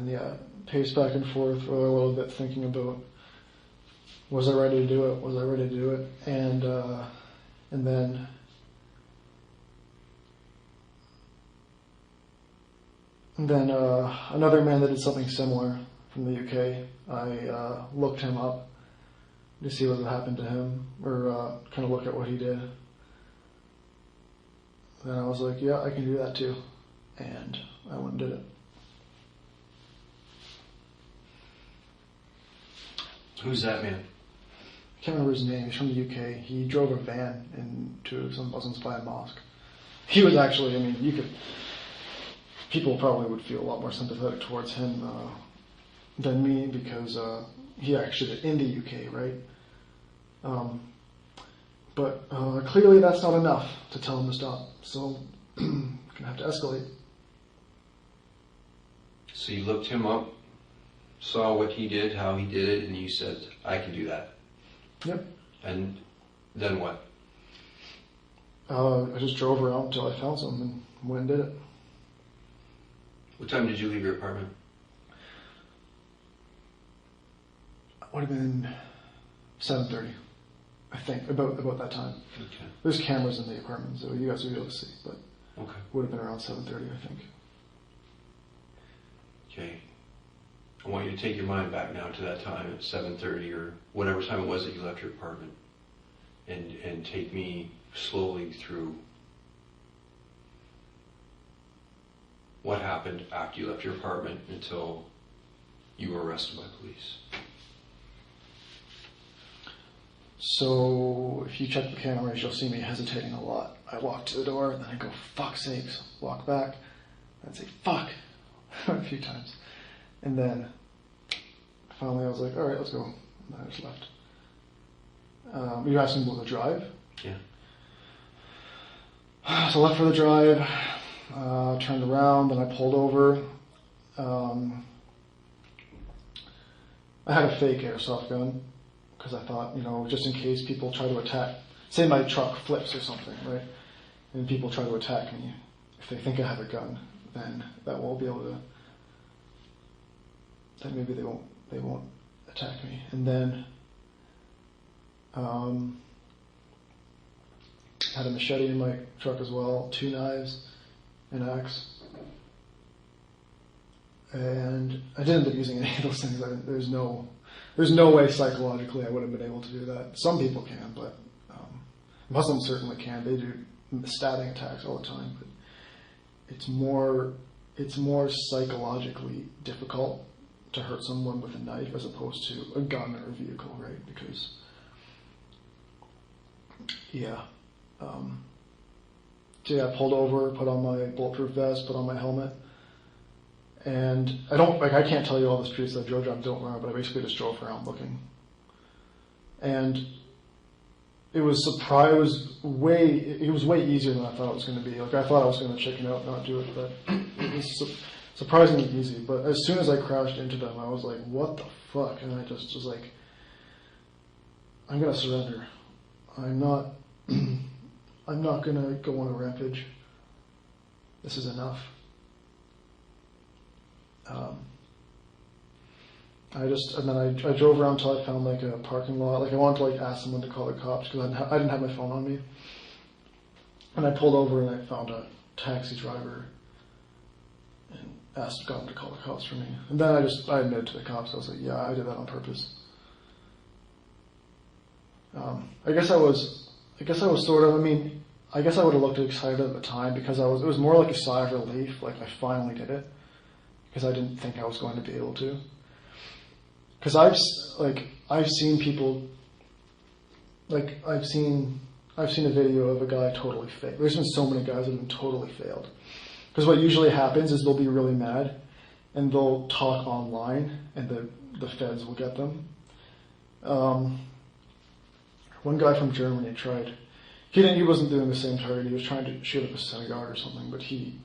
yeah, paced back and forth for a little bit thinking about was I ready to do it? Was I ready to do it? And then another man that did something similar from the UK, I looked him up to see what had happened to him, or kind of look at what he did. Then I was like, yeah, I can do that too. And I went and did it. Who's that man? I can't remember his name. He's from the UK. He drove a van into some Muslims by a mosque. He was actually, I mean, people probably would feel a lot more sympathetic towards him than me because he actually did in the UK, right? But clearly that's not enough to tell him to stop. So I'm gonna have to escalate. So you looked him up, saw what he did, how he did it, and you said, I can do that. Yep. And then what? I just drove around until I found something and went and did it. What time did you leave your apartment? Would have been 7:30, I think, about that time. Okay. There's cameras in the apartment, so you guys will be able to see, but Okay. would have been around 7:30, I think. Okay. I want you to take your mind back now to that time at 7:30 or whatever time it was that you left your apartment, and take me slowly through what happened after you left your apartment until you were arrested by police. So if you check the cameras, you'll see me hesitating a lot. I walk to the door, and then I go, fuck's sakes, walk back, and say, fuck, a few times. And then finally I was like, all right, let's go. And I just left. You're asking about the drive? Yeah. So I left for the drive, turned around, then I pulled over. I had a fake airsoft gun because I thought, just in case people try to attack, say my truck flips or something, right? And people try to attack me. If they think I have a gun, then that won't be able to, then maybe they won't attack me. And then had a machete in my truck as well, 2 knives, an axe. And I didn't end up using any of those things. There's no way psychologically I would have been able to do that. Some people can, but Muslims certainly can. They do stabbing attacks all the time, but it's more psychologically difficult to hurt someone with a knife as opposed to a gun or a vehicle, right? Because, I pulled over, put on my bulletproof vest, put on my helmet, and I can't tell you all the streets that I drove down, don't remember, but I basically just drove around looking. And it was way easier than I thought it was going to be. Like, I thought I was going to chicken out and not do it, but it was surprisingly easy. But as soon as I crashed into them, I was like, what the fuck? And I just was like, I'm going to surrender. I'm not going to go on a rampage. This is enough. I drove around until I found like a parking lot. Like, I wanted to ask someone to call the cops because I didn't have my phone on me. And I pulled over and I found a taxi driver and got him to call the cops for me. And then I admitted to the cops. I was like, yeah, I did that on purpose. I guess I was sort of. I mean, I guess I would have looked excited at the time because it was more like a sigh of relief, like I finally did it, because I didn't think I was going to be able to. Because I've seen people, like I've seen a video of a guy totally failed. There's been so many guys that have been totally failed. Because what usually happens is they'll be really mad, and they'll talk online, and the feds will get them. One guy from Germany tried. He wasn't doing the same target. He was trying to shoot up a synagogue or something, but he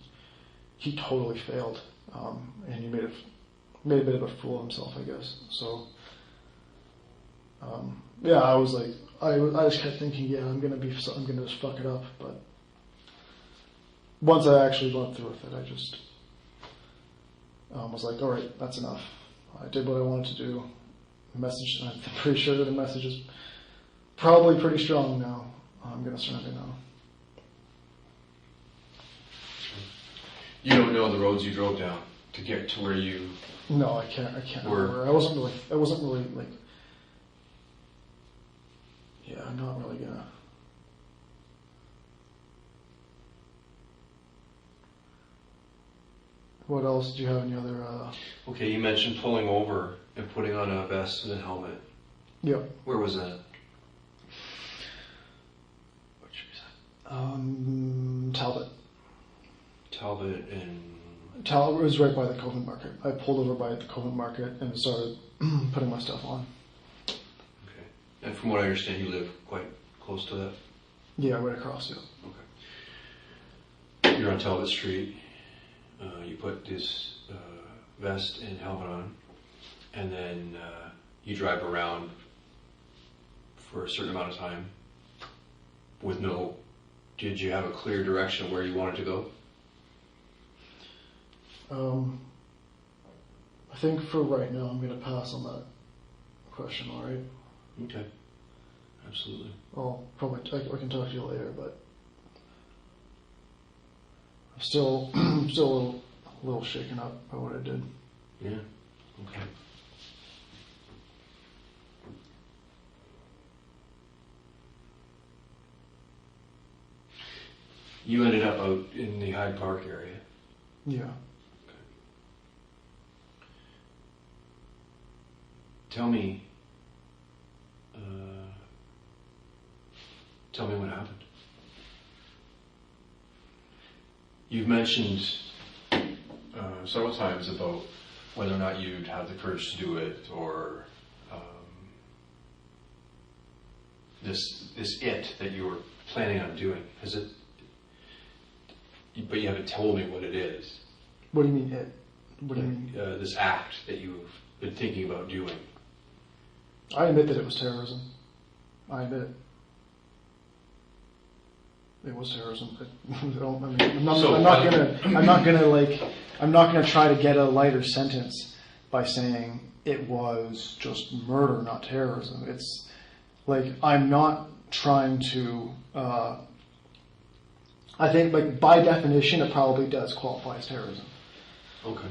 totally failed, and he made a bit of a fool of himself, I guess. So, yeah, I was like, I just kept thinking, yeah, I'm gonna just fuck it up. But once I actually went through with it, I just was like, all right, that's enough. I did what I wanted to do. The message, I'm pretty sure that the message is probably pretty strong now. I'm gonna surrender now. You don't know the roads you drove down to get to where you... No, I can't remember. I wasn't really like, yeah, I'm not really gonna. What else? Do you have any other, Okay, you mentioned pulling over and putting on a vest and a helmet. Yep. Where was that? Talbot. Talbot and... Talbot was right by the Covent Market. I pulled over by the Covent Market and started putting my stuff on. Okay. And from what I understand, you live quite close to that? Yeah, right across, yeah. Okay. You're on Talbot Street. You put this vest and helmet on, and then you drive around for a certain amount of time with no... Did you have a clear direction of where you wanted to go? I think for right now, I'm going to pass on that question, all right? Okay. Absolutely. Well, probably I can talk to you later, but I'm still a little shaken up by what I did. Yeah. Okay. You ended up out in the Hyde Park area. Yeah. Okay. Tell me what happened. You've mentioned several times about whether or not you'd have the courage to do it, or this it that you were planning on doing. Is it? But you haven't told me what it is. What do you mean it? What do you mean? This act that you've been thinking about doing. I admit that it was terrorism. I admit it. It was terrorism. I'm not gonna try to get a lighter sentence by saying it was just murder, not terrorism. It's like, I'm not trying to. I think, like, by definition, it probably does qualify as terrorism. Okay.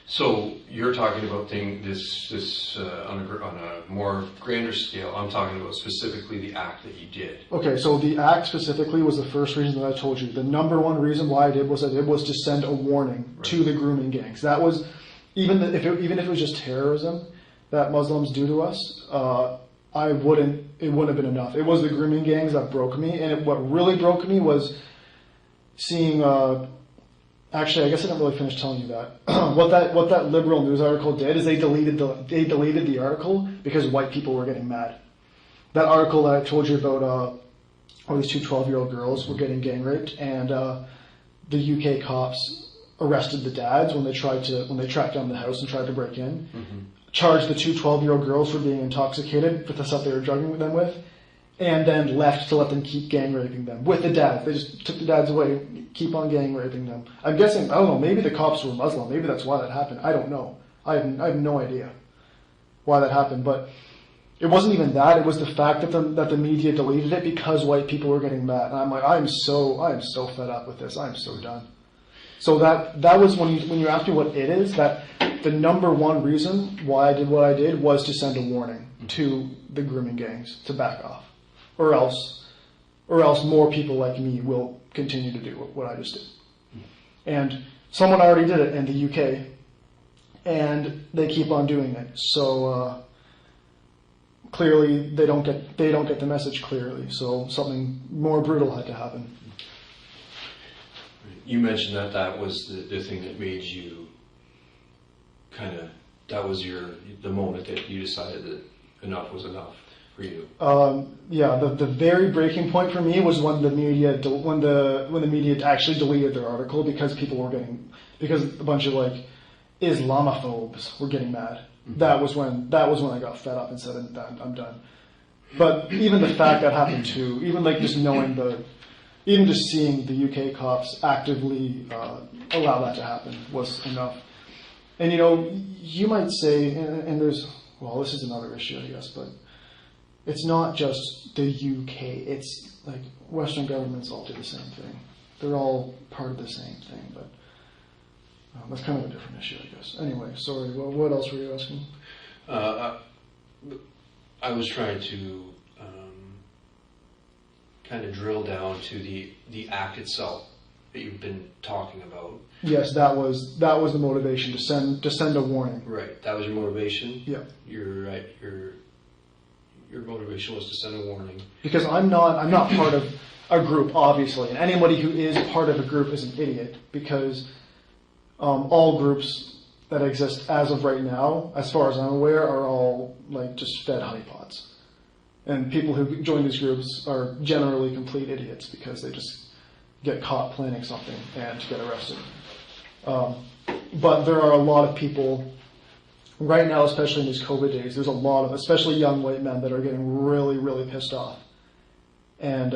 So you're talking about this on a more grander scale. I'm talking about specifically the act that you did. Okay, so the act specifically was the first reason that I told you. The number one reason why I did was to send a warning to the grooming gangs. That was, even if it was just terrorism that Muslims do to us, it wouldn't have been enough. It was the grooming gangs that broke me, and what really broke me was seeing. Actually, I guess I didn't really finish telling you that. What that liberal news article did is they deleted the article because white people were getting mad. That article that I told you about, all these two 12-year-old girls were getting gang raped, and the UK cops arrested the dads when they tracked down the house and tried to break in. Mm-hmm. Charged the two 12-year-old girls for being intoxicated with the stuff they were drugging them with, and then left to let them keep gang raping them with the dads. They just took the dads away, keep on gang raping them. I'm guessing, I don't know, maybe the cops were Muslim. Maybe that's why that happened. I don't know. I have no idea why that happened. But it wasn't even that. It was the fact that the media deleted it because white people were getting mad. And I'm like, I am so fed up with this. I'm so done. So that was when you asked me what it is, that the number one reason why I did what I did was to send a warning to the grooming gangs to back off. Or else or else more people like me will continue to do what I just did. And someone already did it in the UK, and they keep on doing it. So clearly, they don't get the message clearly. So something more brutal had to happen. You mentioned that was the thing that made you that was the moment that you decided that enough was enough for you. The very breaking point for me was when the media actually deleted their article because a bunch of like Islamophobes were getting mad. Mm-hmm. That was when I got fed up and said I'm done. But even the fact that happened too, even like just seeing the UK cops actively allow that to happen was enough. And you might say, and this is another issue, I guess, but it's not just the UK. It's like Western governments all do the same thing. They're all part of the same thing, but that's kind of a different issue, I guess. Anyway, sorry. Well, what else were you asking? I was trying to kind of drill down to the act itself that you've been talking about. Yes, that was the motivation to send a warning. Right, that was your motivation. Yeah, you're right. Your motivation was to send a warning. Because I'm not part of a group, obviously, and anybody who is part of a group is an idiot. Because all groups that exist as of right now, as far as I'm aware, are all like just fed honeypots. And people who join these groups are generally complete idiots because they just get caught planning something and get arrested. But there are a lot of people right now, especially in these COVID days, there's a lot of, especially young white men, that are getting really, really pissed off. And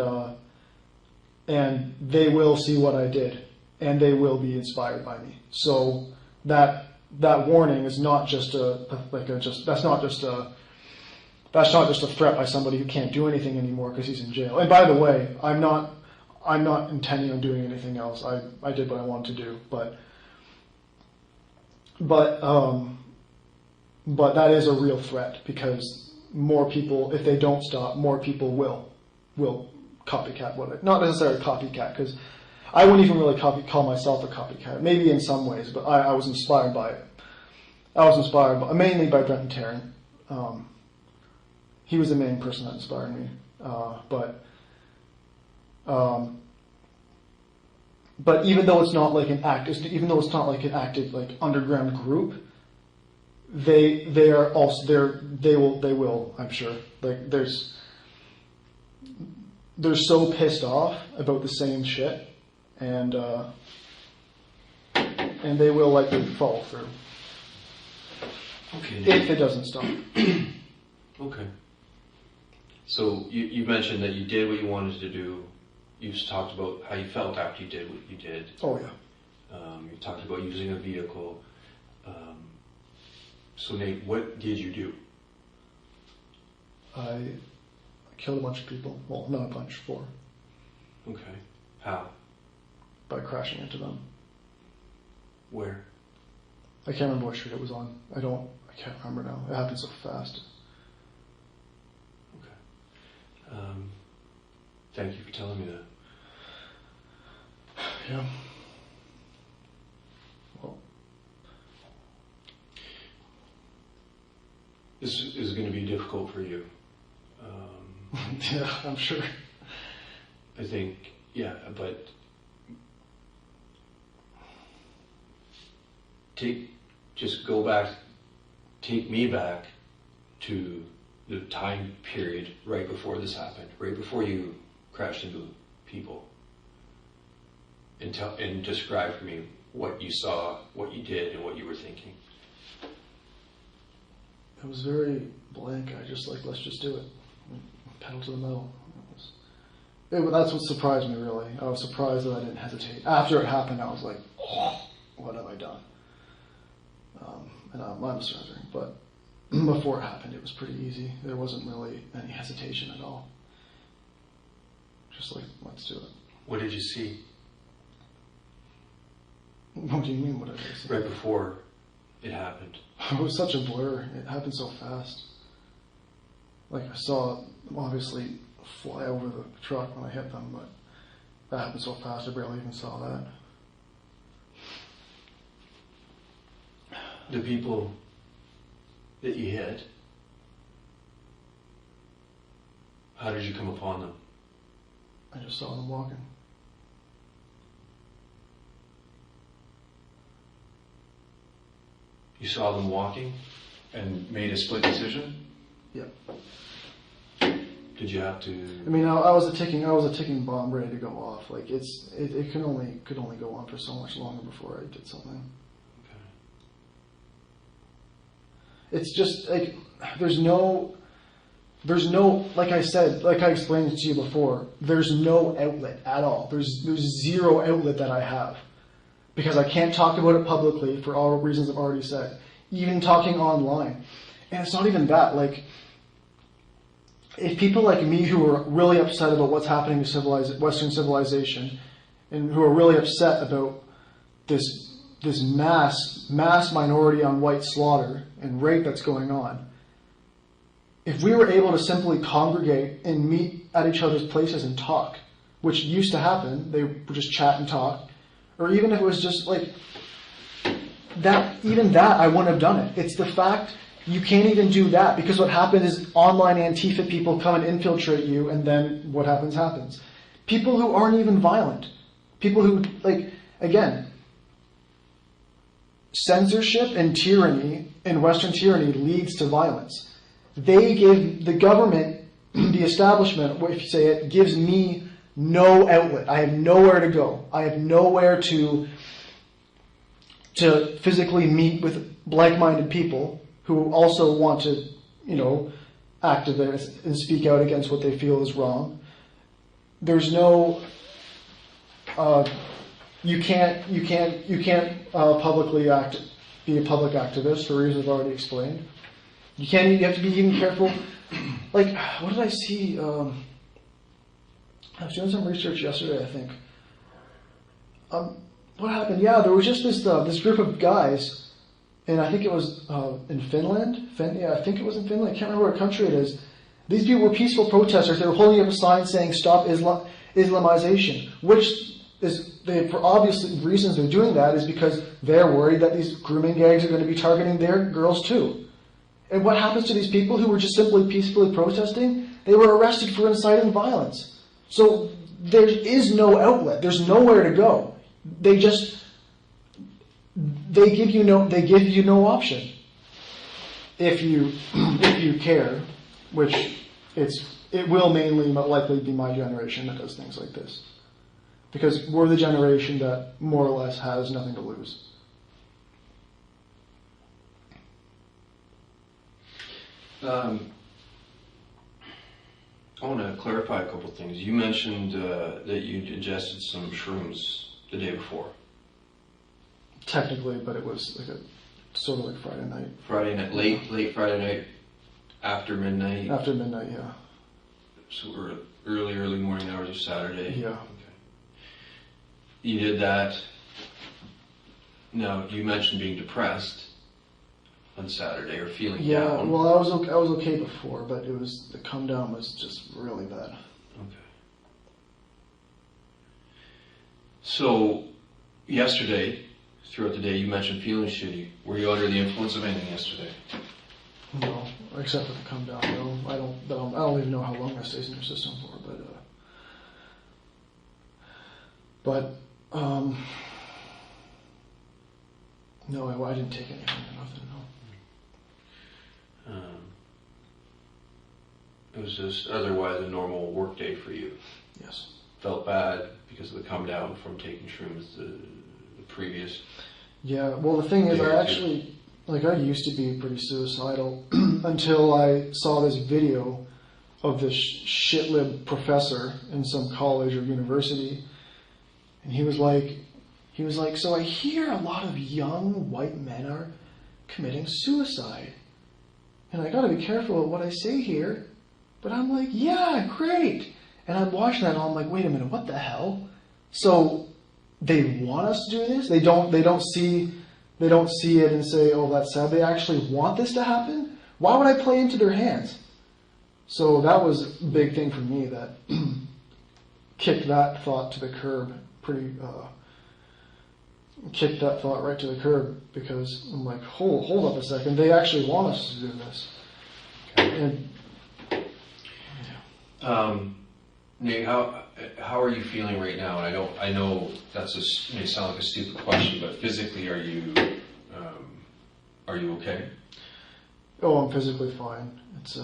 they will see what I did, and they will be inspired by me. So that warning is not just that's not just a threat by somebody who can't do anything anymore because he's in jail. And by the way, I'm not intending on doing anything else. I did what I wanted to do, but that is a real threat because more people, if they don't stop, more people will copycat not necessarily copycat, because I wouldn't even really call myself a copycat. Maybe in some ways, but I was inspired by it. I was inspired mainly by Brenton Tarrant. He was the main person that inspired me. But even though it's not like an active like underground group, they will, I'm sure, like they're so pissed off about the same shit, and they will likely follow through. Okay. If it doesn't stop. Okay. So you mentioned that you did what you wanted to do. You've talked about how you felt after you did what you did. Oh yeah. You talked about using a vehicle. So Nate, what did you do? I killed a bunch of people. Well, not a bunch, 4. Okay. How? By crashing into them. Where? I can't remember what street it was on. I can't remember now. It happened so fast. Okay. Thank you for telling me that. Yeah. Well. This is going to be difficult for you. Yeah, I'm sure. I think, yeah, but take me back to the time period right before this happened, right before you crashed into people, and describe for me what you saw, what you did, and what you were thinking. It was very blank. I just let's just do it. Pedal to the metal. That's what surprised me, really. I was surprised that I didn't hesitate. After it happened, I was like, oh, what have I done? And I'm surrendering. But before it happened, it was pretty easy. There wasn't really any hesitation at all. Just like, let's do it. What did you see? What do you mean, what did I see? Right before it happened. It was such a blur. It happened so fast. Like, I saw, obviously, fly over the truck when I hit them, but that happened so fast I barely even saw that. The people that you hit, how did you come upon them? I just saw them walking. You saw them walking and made a split decision? Yeah. Did you have to? I mean, I was a ticking bomb ready to go off. Like it could only go on for so much longer before I did something. It's just like there's no, like I said, like I explained to you before, there's no outlet at all. There's zero outlet that I have because I can't talk about it publicly for all reasons I've already said. Even talking online, and it's not even that. Like, if people like me who are really upset about what's happening to Western civilization, and who are really upset about this mass minority on white slaughter and rape that's going on, if we were able to simply congregate and meet at each other's places and talk, which used to happen, they would just chat and talk, or even if it was just like that, even that I wouldn't have done it. It's the fact you can't even do that because what happens is online Antifa people come and infiltrate you, and then what happens. People who aren't even violent, people who, like, again, censorship and tyranny and Western tyranny leads to violence. They give the government, the establishment, if you say it, gives me no outlet. I have nowhere to go. I have nowhere to physically meet with like-minded people who also want to, activist and speak out against what they feel is wrong. There's no, you can't publicly be a public activist for reasons I've already explained. You have to be even careful. Like, what did I see? I was doing some research yesterday, I think. What happened? Yeah, there was just this group of guys, and I think it was in Finland. I think it was in Finland. I can't remember what country it is. These people were peaceful protesters. They were holding up a sign saying "Stop Islamization," which is, for obvious reasons they're doing that is because they're worried that these grooming gangs are going to be targeting their girls too. And what happens to these people who were just simply peacefully protesting? They were arrested for inciting violence. So there is no outlet. There's nowhere to go. They give you no option. If you care, which it will mainly likely be my generation that does things like this. Because we're the generation that more or less has nothing to lose. I want to clarify a couple of things. You mentioned that you'd ingested some shrooms the day before. Technically, but it was like sort of like Friday night. Friday night, late Friday night, after midnight. After midnight, yeah. So we're early morning hours of Saturday. Yeah. Okay. You did that. Now you mentioned being depressed on Saturday or feeling down. Yeah. Well, I was okay before, but it was the come down was just really bad. Okay. So yesterday, throughout the day, you mentioned feeling shitty. Were you under the influence of anything yesterday? No, except for the come down. No, I don't even know how long that stays in your system for, no, I didn't take anything or nothing. No. It was just otherwise a normal work day for you. Yes. Felt bad because of the come down from taking shrooms the previous. Yeah. Well, the thing is, I used to be pretty suicidal until I saw this video of this shitlib professor in some college or university, and he was like, so I hear a lot of young white men are committing suicide, and I got to be careful with what I say here, but I'm like, yeah, great, and I'm watching that and I'm like, wait a minute, what the hell? So they want us to do this? They don't see it and say, oh, that's sad. They actually want this to happen? Why would I play into their hands? So that was a big thing for me that kicked that thought to the curb kicked that thought right to the curb, because I'm like, hold up a second, they actually want us to do this. And Nate, how are you feeling right now? And I know that's may sound like a stupid question, but physically, are you okay? oh, I'm physically fine. It's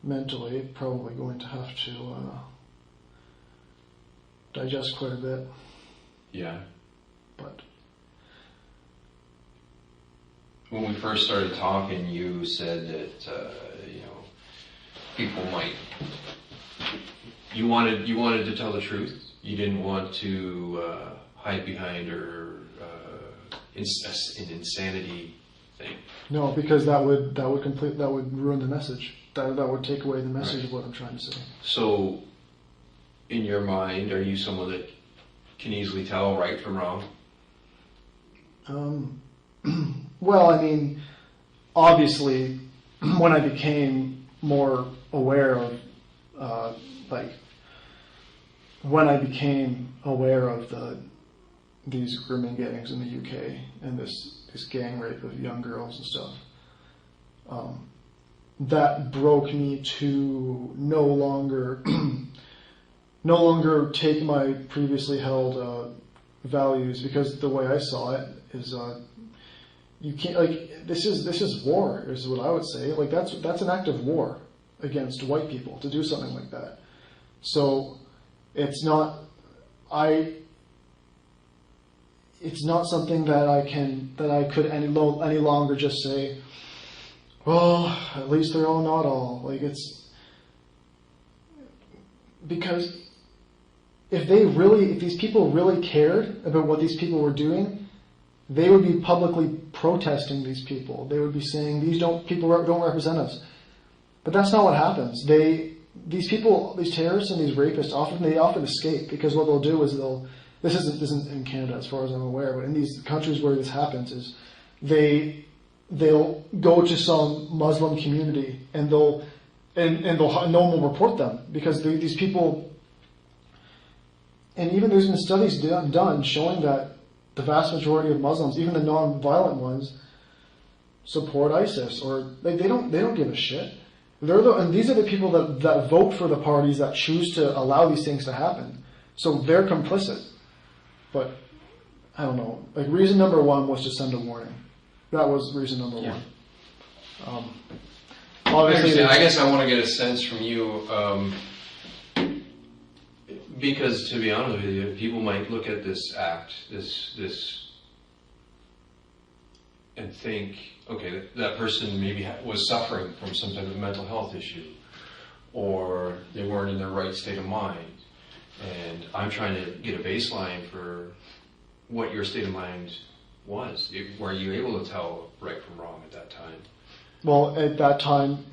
mentally probably going to have to digest quite a bit, Yeah. but When we first started talking, you said that people might. You wanted to tell the truth. You didn't want to hide behind or an insanity thing. no, because that would ruin the message. That would take away the message Right. of what I'm trying to say. So, in your mind, are you someone that can easily tell right from wrong? Well, I mean, obviously, when I became more aware of, when I became aware of these grooming gangs in the UK and this gang rape of young girls and stuff, that broke me to no longer take my previously held values, because the way I saw it is you can't, like, this is war, is what I would say. Like, that's an act of war against white people to do something like that. So it's not something that I could any longer just say, well, at least they're all not all. Like, it's because if these people really cared about what these people were doing, they would be publicly protesting these people. They would be saying, people don't represent us. But that's not what happens. These terrorists and these rapists often escape, because what they'll do is this isn't in Canada as far as I'm aware, but in these countries where this happens is they'll go to some Muslim community and no one will report them, because these people. And even there's been studies done showing that the vast majority of Muslims, even the non-violent ones, support ISIS, or they don't give a shit. And these are the people that vote for the parties that choose to allow these things to happen. So they're complicit. But I don't know. Like, reason number one was to send a warning. That was reason number one. Obviously, I guess I want to get a sense from you. Because, to be honest with you, people might look at this act, and think, okay, that person maybe was suffering from some type of mental health issue, or they weren't in their right state of mind. And I'm trying to get a baseline for what your state of mind was. Were you able to tell right from wrong at that time? Well, at that time,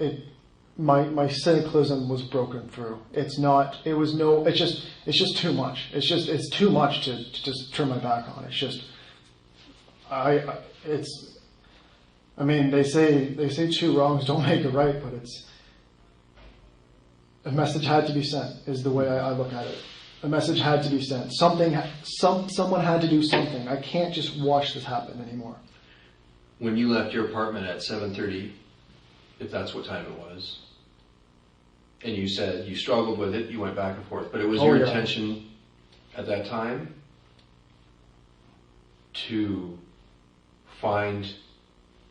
my cynicism was broken through. It's just too much. It's too much to just turn my back on. It's just, they say two wrongs don't make a right, but a message had to be sent, is the way I look at it. A message had to be sent. Someone had to do something. I can't just watch this happen anymore. When you left your apartment at 7:30, if that's what time it was, and you said you struggled with it, you went back and forth, but it was your intention at that time to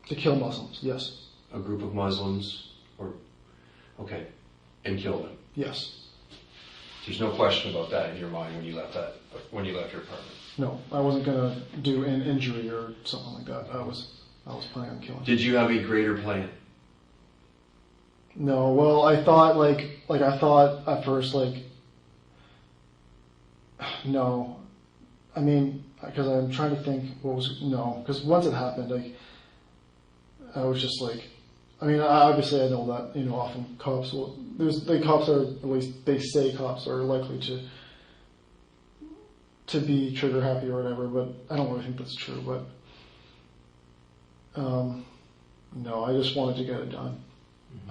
kill Muslims, yes. A group of Muslims, and kill them. Yes. There's no question about that in your mind when you left your apartment. No, I wasn't gonna do an injury or something like that. I was planning on killing. Did you have a greater plan? No, well, I thought I thought at first, no. I mean, because I'm trying to think because once it happened, I was just obviously I know that, often cops are, at least they say cops are likely to be trigger happy or whatever, but I don't really think that's true, but, no, I just wanted to get it done.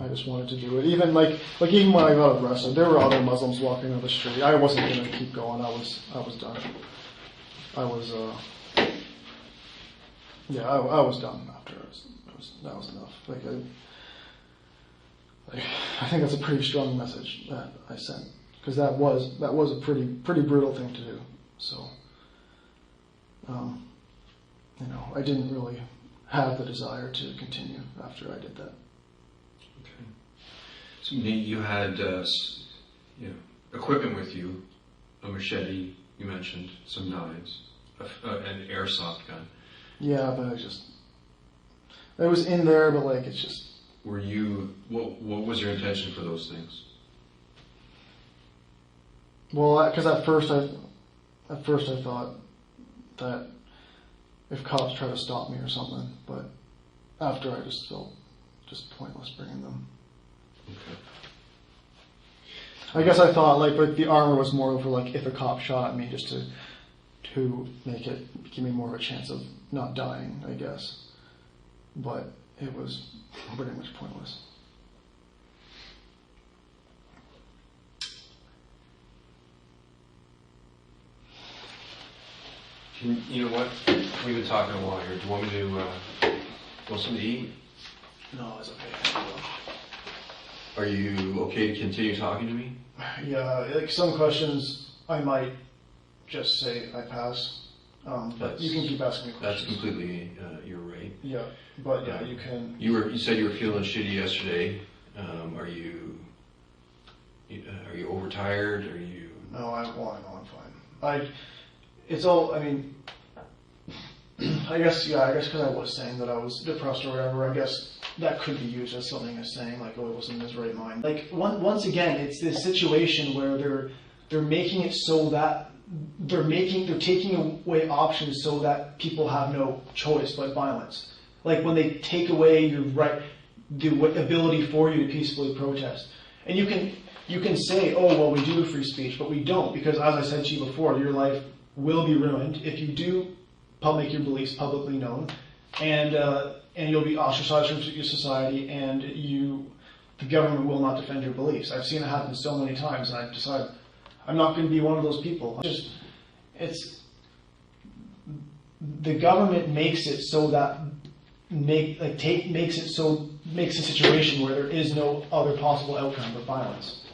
I just wanted to do it. Even even when I got arrested, there were other Muslims walking on the street. I wasn't gonna keep going. I was done. I was I was done after. That was enough. I think that's a pretty strong message that I sent, because that was a pretty brutal thing to do. So, I didn't really have the desire to continue after I did that. Okay. So you had equipment with you, a machete, you mentioned, some knives, an airsoft gun. Yeah, but it was in there, but it's just. Were you? What was your intention for those things? Well, because at first I thought that if cops try to stop me or something, but after I just felt just pointless bringing them. Okay. I guess I thought the armor was more for if a cop shot at me, just to give me more of a chance of not dying, I guess. But it was pretty much pointless. You know what? We've been talking a while here. Do you want me to want something to eat? No, it's okay. Are you okay to continue talking to me? Yeah, some questions I might just say I pass. But you can keep asking me questions. That's completely your right. Yeah, but you can. You said you were feeling shitty yesterday. Are you overtired? Are you? No, I know I'm fine. It's all. I mean, I guess because I was saying that I was depressed or whatever. I guess that could be used as something as saying it wasn't in his right mind. Once again, it's this situation where they're making it so that. They're taking away options so that people have no choice but violence. When they take away your right, the ability for you to peacefully protest. And you can say, oh, well, we do free speech, but we don't, because as I said to you before, your life will be ruined if you do make your beliefs publicly known, and you'll be ostracized from your society, and the government will not defend your beliefs. I've seen it happen so many times, and I've decided I'm not going to be one of those people. The government makes it so that makes a situation where there is no other possible outcome but violence.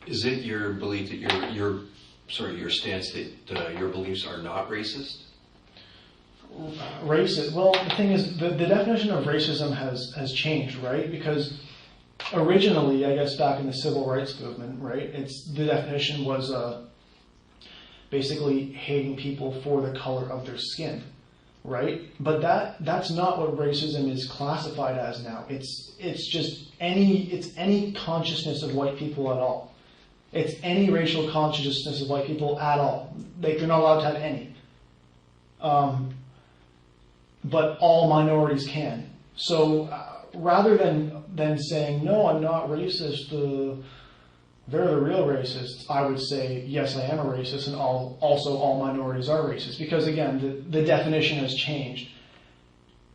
Is it your belief that your stance that your beliefs are not racist? Racist. Well, the thing is, the definition of racism has changed, right? Because originally, I guess back in the civil rights movement, right, the definition was basically hating people for the color of their skin, right? But that's not what racism is classified as now. It's just any consciousness of white people at all. It's any racial consciousness of white people at all. They're not allowed to have any. But all minorities can. So rather than saying, no, I'm not racist, they're the real racists, I would say, yes, I am a racist, and also all minorities are racist. Because again, the definition has changed.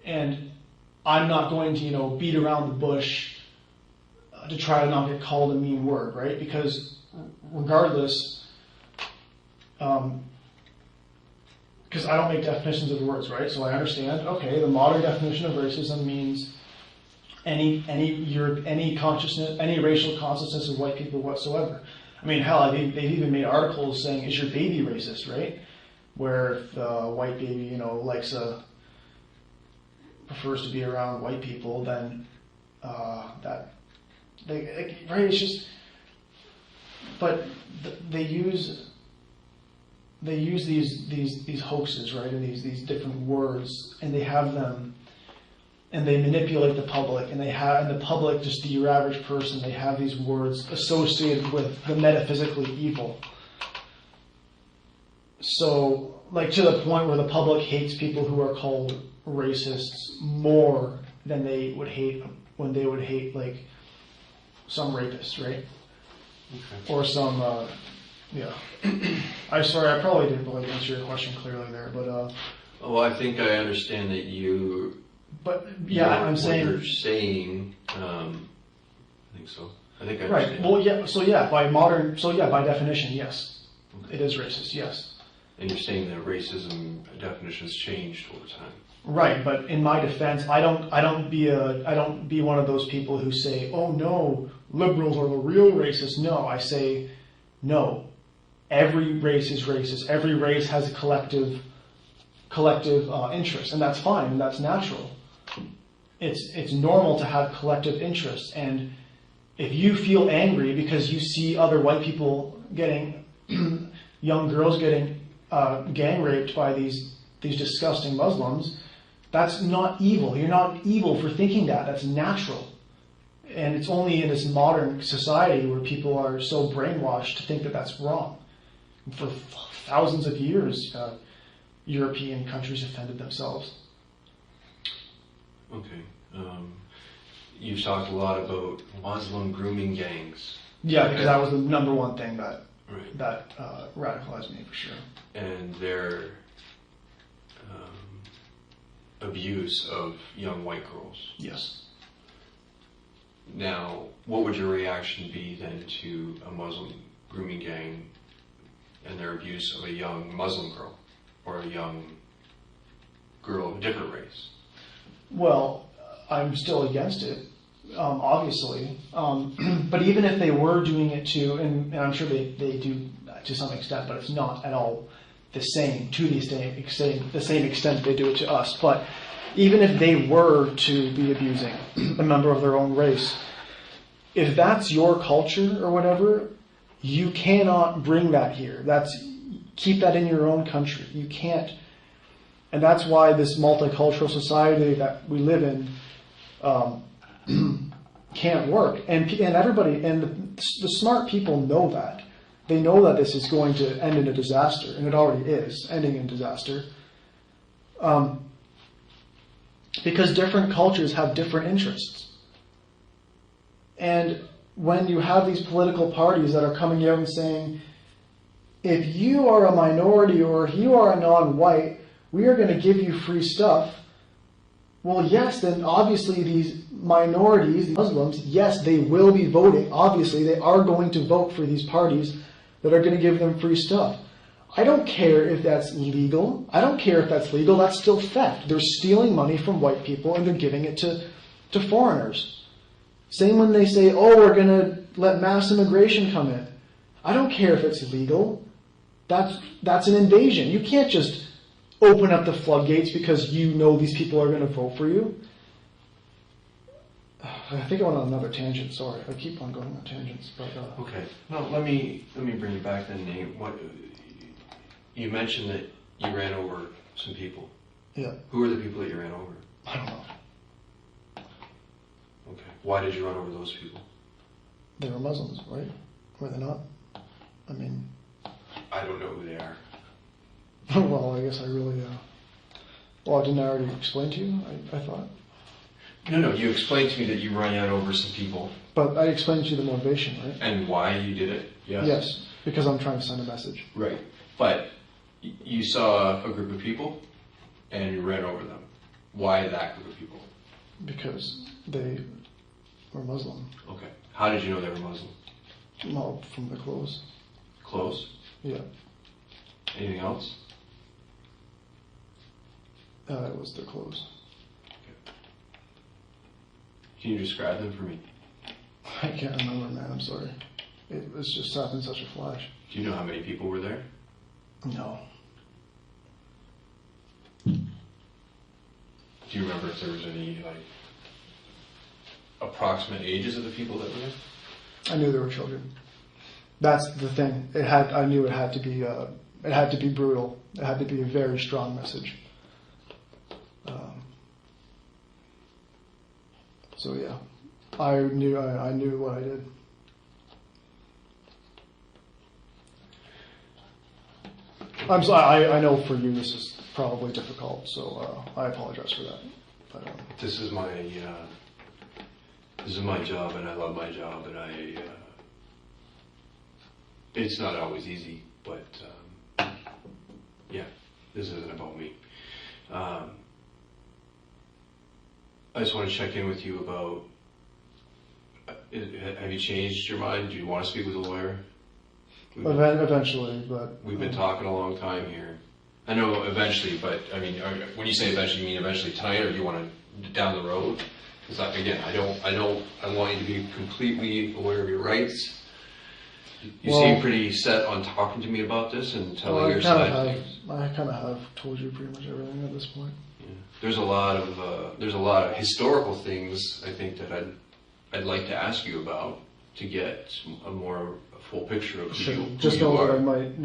And I'm not going to, beat around the bush to try to not get called a mean word, right? Because regardless, because I don't make definitions of words, right? So I understand, okay, the modern definition of racism means any consciousness, any racial consciousness of white people whatsoever. I mean, hell, they've even made articles saying, "Is your baby racist?" Right? Where if the white baby, prefers to be around white people, then right? It's just, but they use these hoaxes, right, and these different words, and they have them. And they manipulate the public, and the public, just your average person, they have these words associated with the metaphysically evil. So, to the point where the public hates people who are called racists more than they would hate when they would hate some rapist, right? Okay. Or some, I'm sorry, I probably didn't really answer your question clearly there, but. Well, I think I understand that But yeah, I'm what saying. you're saying. I think so. I think I Right. understand. Well, yeah. By definition, yes, it is racist. Yes. And you're saying that racism definitions changed over time. Right, but in my defense, I don't be one of those people who say, "Oh no, liberals are the real racists." No, I say, no. Every race is racist. Every race has a collective interest, and that's fine, and that's natural. It's normal to have collective interests, and if you feel angry because you see other white people getting young girls getting gang raped by these disgusting Muslims, that's not evil. You're not evil for thinking that. That's natural. And it's only in this modern society where people are so brainwashed to think that that's wrong. For thousands of years, European countries defended themselves. Okay. You've talked a lot about Muslim grooming gangs. Yeah, because that was the number one thing that Right. radicalized me for sure. And their abuse of young white girls. Yes. Now, what would your reaction be then to a Muslim grooming gang and their abuse of a young Muslim girl or a young girl of a different race? Well, I'm still against it, obviously. But even if they were doing it to, and I'm sure they do to some extent, but it's not at all the same to the same extent they do it to us. But even if they were to be abusing a member of their own race, if that's your culture or whatever, you cannot bring that here. Keep that in your own country. You can't. And that's why this multicultural society that we live in can't work. And everybody, and the smart people know that. They know that this is going to end in a disaster, and it already is ending in disaster. Because different cultures have different interests. And when you have these political parties that are coming out and saying, if you are a minority or if you are a non-white, we are going to give you free stuff. Well, yes, then obviously these minorities, the Muslims, yes, they will be voting. Obviously, they are going to vote for these parties that are going to give them free stuff. I don't care if that's legal. I don't care if that's legal. That's still theft. They're stealing money from white people and they're giving it to foreigners. Same when they say, oh, we're going to let mass immigration come in. I don't care if it's legal. That's an invasion. You can't just open up the floodgates because you know these people are going to vote for you. I think I went on another tangent. Sorry, I keep on going on tangents. But okay. No, let me bring you back then, Nate. What you mentioned that you ran over some people. Yeah. Who are the people that you ran over? I don't know. Okay. Why did you run over those people? They were Muslims, right? Were they not? I mean, I don't know who they are. well, I guess I really. Well, didn't I already explain to you? I thought. No. You explained to me that you ran over some people. But I explained to you the motivation, right? And why you did it. Yes. Yes, because I'm trying to send a message. Right. But you saw a group of people, and you ran over them. Why that group of people? Because they were Muslim. Okay. How did you know they were Muslim? Well, from the clothes. Clothes? Yeah. Anything else? It was their clothes. Okay. Can you describe them for me? I can't remember, man. I'm sorry. It was just happened in such a flash. Do you know how many people were there? No. Do you remember if there was any, approximate ages of the people that were there? I knew there were children. That's the thing. I knew it had to be. It had to be brutal. It had to be a very strong message. So yeah, I knew what I did. I'm sorry. I know for you this is probably difficult, so I apologize for that. But, This is my job, and I love my job, and it's not always easy, but yeah, this isn't about me. I just want to check in with you about, have you changed your mind? Do you want to speak with a lawyer? Eventually, but We've been talking a long time here. I know eventually, but I mean, when you say eventually, you mean eventually tonight, or do you want to down the road? Because again, I want you to be completely aware of your rights. You seem pretty set on talking to me about this and telling your side of things. I kind of have told you pretty much everything at this point. Yeah. There's a lot of historical things I think that I'd like to ask you about to get a more full picture of who you Just are. know that I might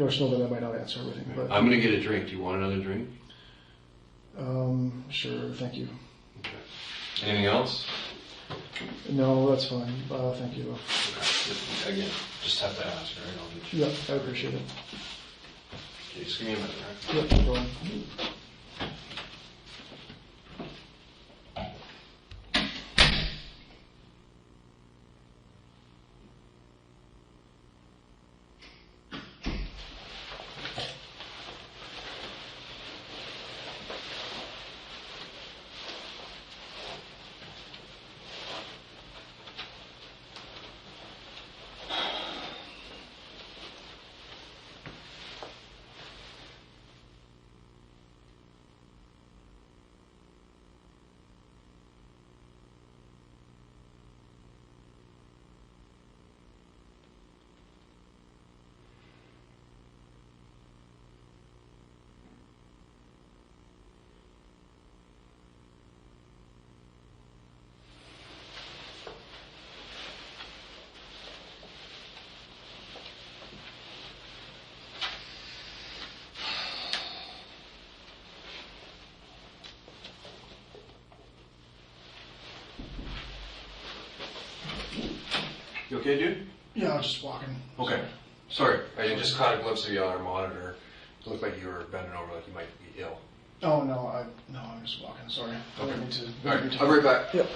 not answer everything. But I'm gonna get a drink. Do you want another drink? Sure, thank you. Okay. Anything else? No, that's fine. Thank you. Okay. Again, just have to ask, right? I'll get you. Yeah, I appreciate it. Okay, just give me a minute, right? Yep, go on. You okay, dude? Yeah, I was just walking. Okay. Sorry, I just caught a glimpse of you on our monitor. It looked like you were bending over like you might be ill. Oh no, I'm just walking. Sorry. I Okay. didn't mean to. All right, I'll be right back. Yep.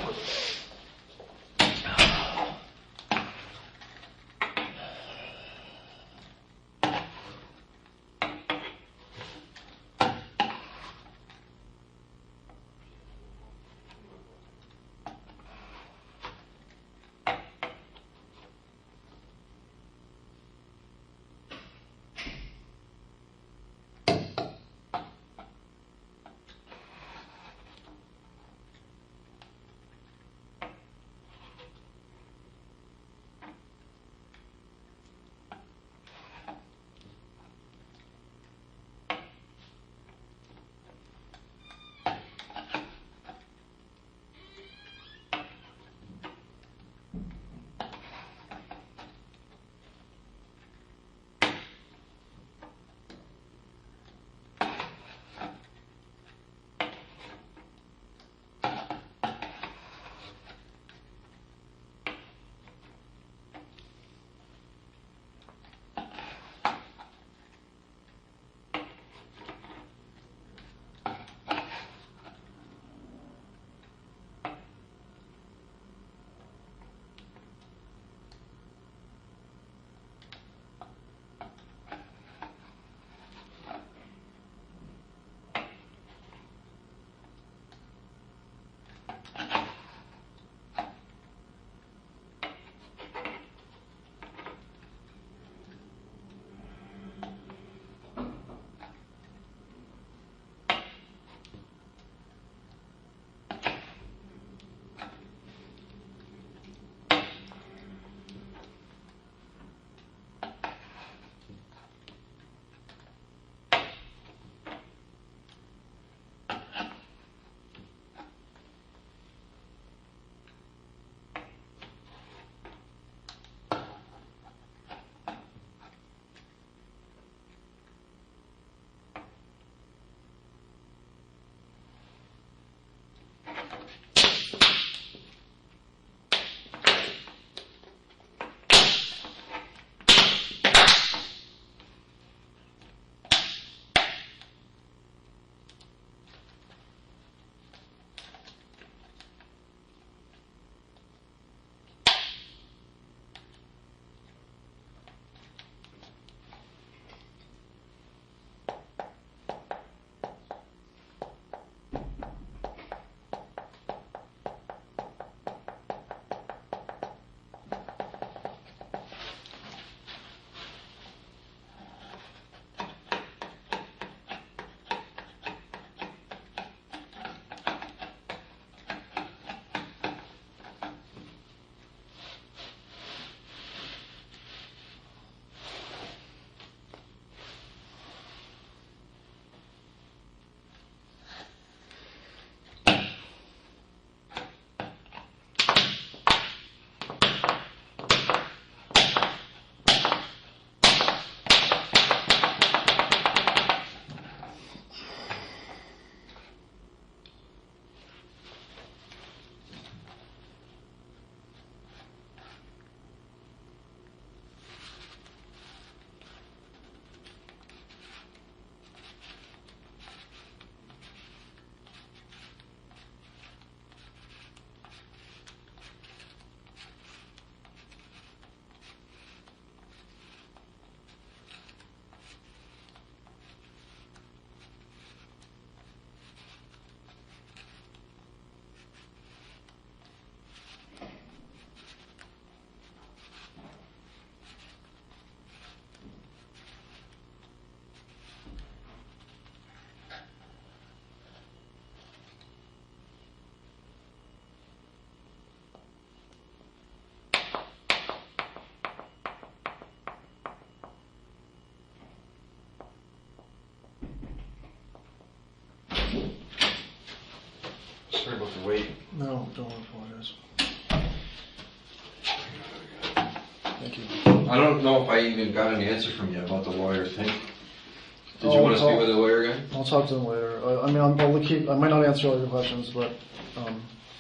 I don't know if I even got an answer from you about the lawyer thing. Did you Oh, want to it's all- speak with the lawyer guy? I'll talk to them later. I mean, I might not answer all your questions, but,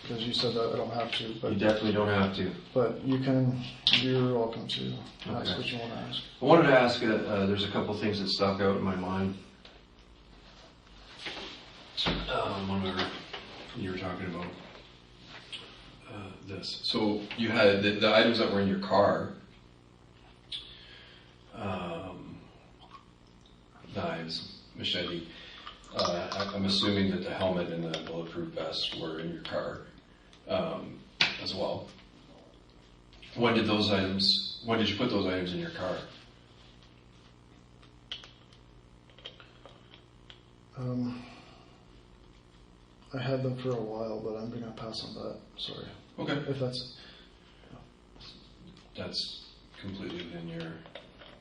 because you said that I don't have to, You but, definitely don't have to. but you're welcome to ask Okay. what you want to ask. I wanted to ask, there's a couple things that stuck out in my mind. Whenever you were talking about this. So you had the items that were in your car, knives, machete. I'm assuming that the helmet and the bulletproof vest were in your car as well. When did you put those items in your car? I had them for a while, but I'm going to pass on that. Sorry. Okay. If That's completely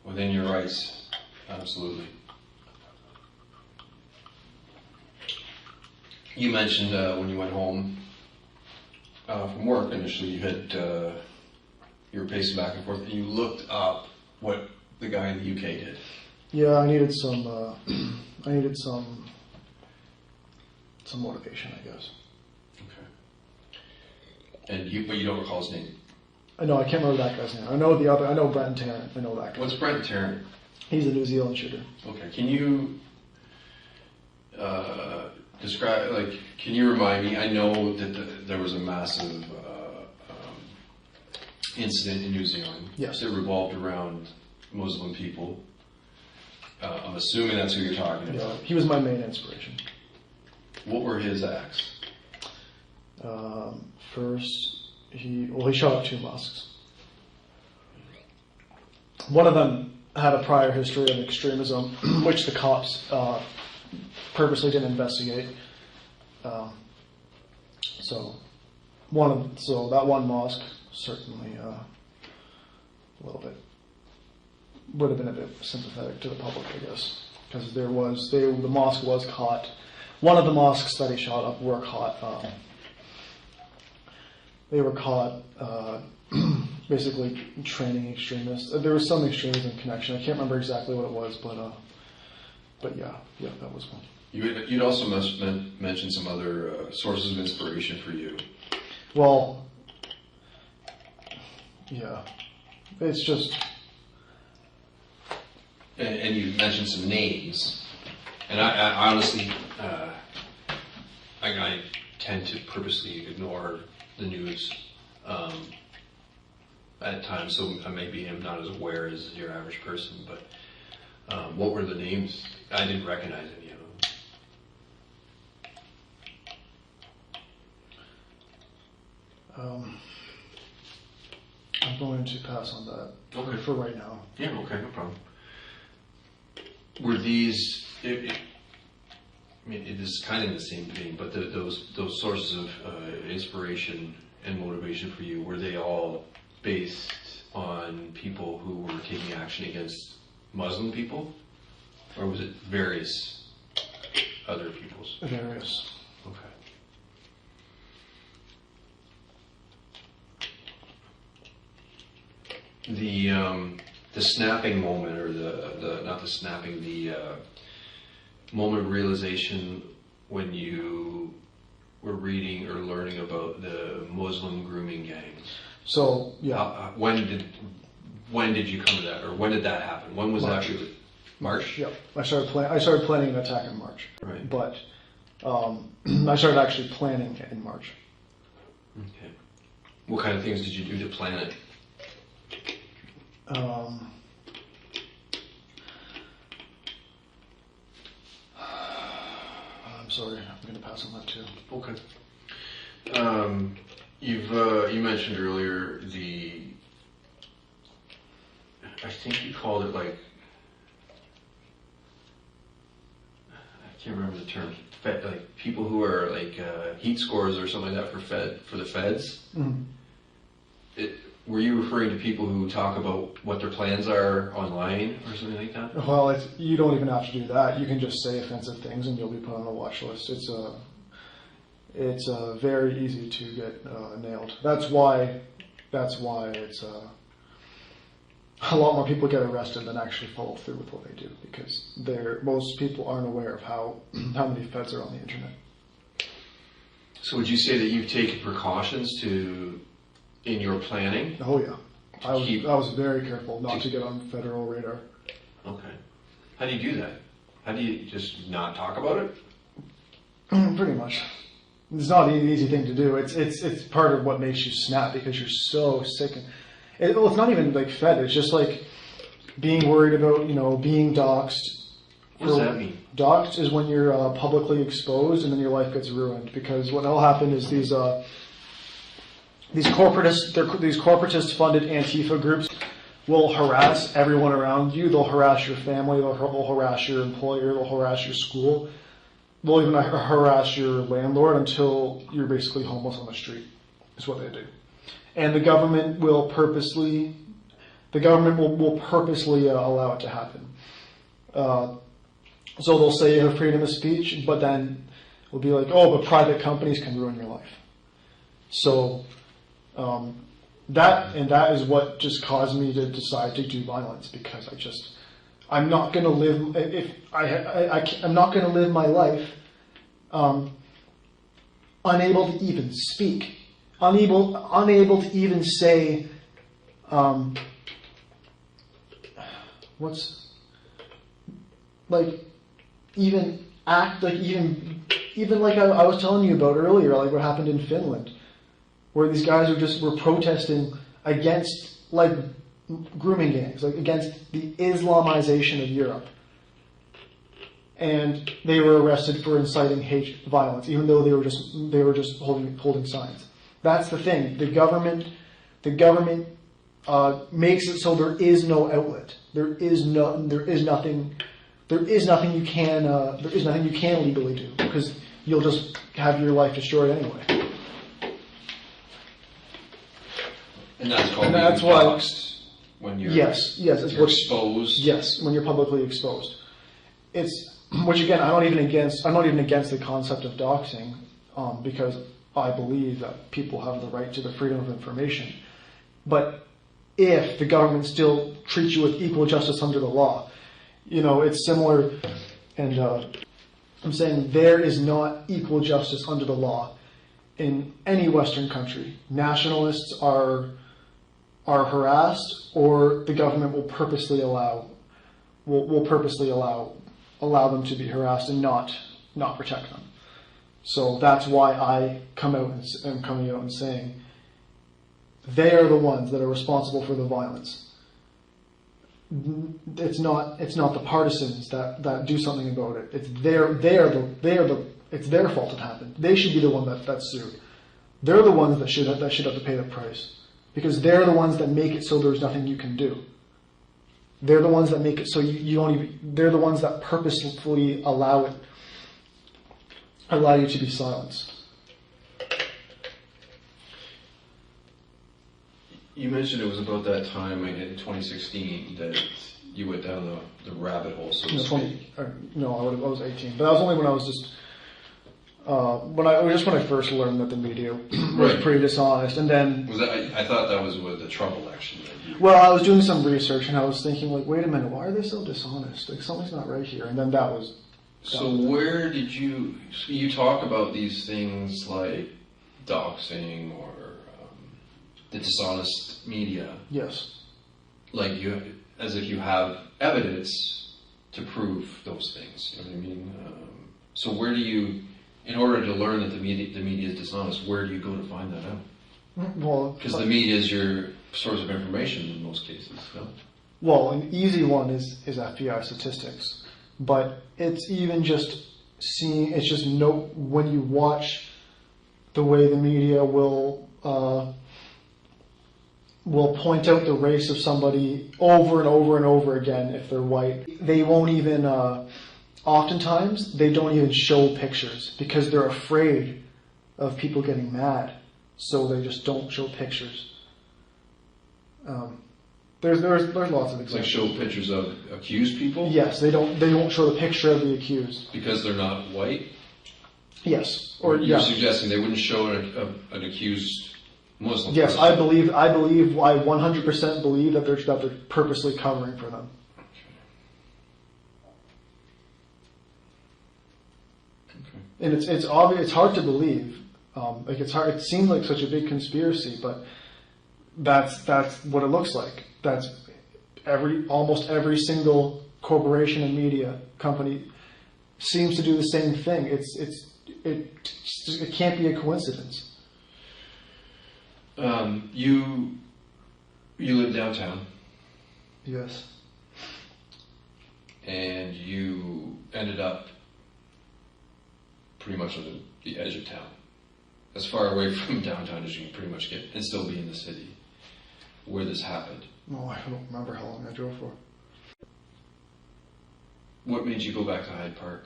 within your rights. Absolutely. You mentioned when you went home from work initially, you were pacing back and forth, and you looked up what the guy in the UK did. Yeah, I needed some. I needed some motivation, I guess. Okay. But you don't recall his name. I know I can't remember that guy's name. I know the other. I know Brent Tarrant. I know that guy. What's Brent Tarrant? He's a New Zealand shooter. Okay. Can you describe? Can you remind me? I know that there was a massive incident in New Zealand. Yes. It revolved around Muslim people. I'm assuming that's who you're talking Yeah, about. he was my main inspiration. What were his acts? First, he shot up 2 mosques. One of them had a prior history of extremism, which the cops purposely didn't investigate. So that one mosque certainly a little bit would have been a bit sympathetic to the public, I guess, because the mosque was caught. One of the mosques that he shot up were caught. They were caught basically training extremists. There was some extremism connection. I can't remember exactly what it was, but yeah, that was one. You'd also mentioned some other sources of inspiration for you. Well, yeah, it's just. And you mentioned some names, and I honestly, I tend to purposely ignore the news at times, so I maybe am not as aware as your average person. But what were the names? I didn't recognize any of them. I'm going to pass on that for right now. Yeah. Okay. No problem. Were these? I mean, it is kind of in the same vein, but those sources of inspiration and motivation for you, were they all based on people who were taking action against Muslim people, or was it various other peoples? Various. Okay. The snapping moment, or the moment of realization when you were reading or learning about the Muslim grooming gangs. So yeah. When did you come to that, or when did that happen? When was March. that really? March? Yep. I started planning an attack in March. Right. But I started actually planning it in March. Okay. What kind of things did you do to plan it? I'm sorry, I'm going to pass on that too. Okay. You mentioned earlier I think you called it I can't remember the term. People who are heat scores or something like that for the feds. Mm-hmm. Were you referring to people who talk about what their plans are online or something like that? Well, you don't even have to do that. You can just say offensive things and you'll be put on a watch list. It's very easy to get nailed. That's why it's a lot more people get arrested than actually follow through with what they do, because most people aren't aware of how many feds are on the internet. So would you say that you've taken precautions in your planning? Oh yeah, I was very careful not to get on federal radar. Okay. How do you do that? How do you just not talk about it? Pretty much. It's not an easy thing to do. It's part of what makes you snap, because you're so sick. It's not even like fed. It's just like being worried about, being doxxed. What does that mean? Doxxed is when you're publicly exposed and then your life gets ruined, because what will happen is these corporatist funded Antifa groups will harass everyone around you. They'll harass your family. They'll harass your employer. They'll harass your school. They'll even harass your landlord until you're basically homeless on the street. Is what they do. And the government will purposely allow it to happen. So they'll say you have freedom of speech, but then it'll be like, oh, but private companies can ruin your life. So that is what just caused me to decide to do violence, because I'm not going to live I'm not going to live my life unable to even speak, unable to even say even act like even like I was telling you about earlier, like what happened in Finland, where these guys were protesting against like grooming gangs, like against the Islamization of Europe, and they were arrested for inciting hate violence, even though they were just holding signs. That's the thing. The government makes it so there is no outlet. There is nothing you can legally do, because you'll just have your life destroyed anyway. And that's called being doxxed when you're you're exposed. Yes, when you're publicly exposed. Which again, I'm not even against the concept of doxing, because I believe that people have the right to the freedom of information. But if the government still treats you with equal justice under the law, it's similar, and I'm saying there is not equal justice under the law in any Western country. Nationalists are harassed, or the government will purposely allow them to be harassed and not protect them. So that's why I am coming out and saying they are the ones that are responsible for the violence. It's not the partisans that do something about it. It's it's their fault it happened. They should be the one that's sued. They're the ones that should have to pay the price, because they're the ones that make it so there's nothing you can do. They're the ones that make it so you don't even. They're the ones that purposefully allow you to be silenced. You mentioned it was about that time in 2016 that you went down the rabbit hole, so to speak. I was 18, but that was only when I was just when I first learned that the media was pretty dishonest, and then I thought that was the trouble actually. Well, I was doing some research and I was thinking, like, wait a minute, why are they so dishonest? Like, something's not right here, and then that was. Where did you talk about these things like doxing or the dishonest media? Yes. Like as if you have evidence to prove those things. You know what I mean? So where do you, in order to learn that the media is dishonest, where do you go to find that out? Well, because the media is your source of information in most cases. No? Well, an easy one is FBI statistics, but it's even just seeing. It's just when you watch the way the media will point out the race of somebody over and over and over again if they're white. They won't even. Oftentimes, they don't even show pictures because they're afraid of people getting mad. So they just don't show pictures. There's lots of examples. Like show pictures of accused people? Yes, they won't show the picture of the accused. Because they're not white? Yes. Or you're suggesting they wouldn't show an accused Muslim Yes, person. I 100% believe that they're purposely covering for them. And it's obvious. It's hard to believe. Like it's hard. It seemed like such a big conspiracy, but that's what it looks like. That's almost every single corporation and media company seems to do the same thing. It can't be a coincidence. You live downtown, Yes. and you ended up pretty much on the edge of town, as far away from downtown as you can pretty much get, and still be in the city where this happened. No, I don't remember how long I drove for. What made you go back to Hyde Park?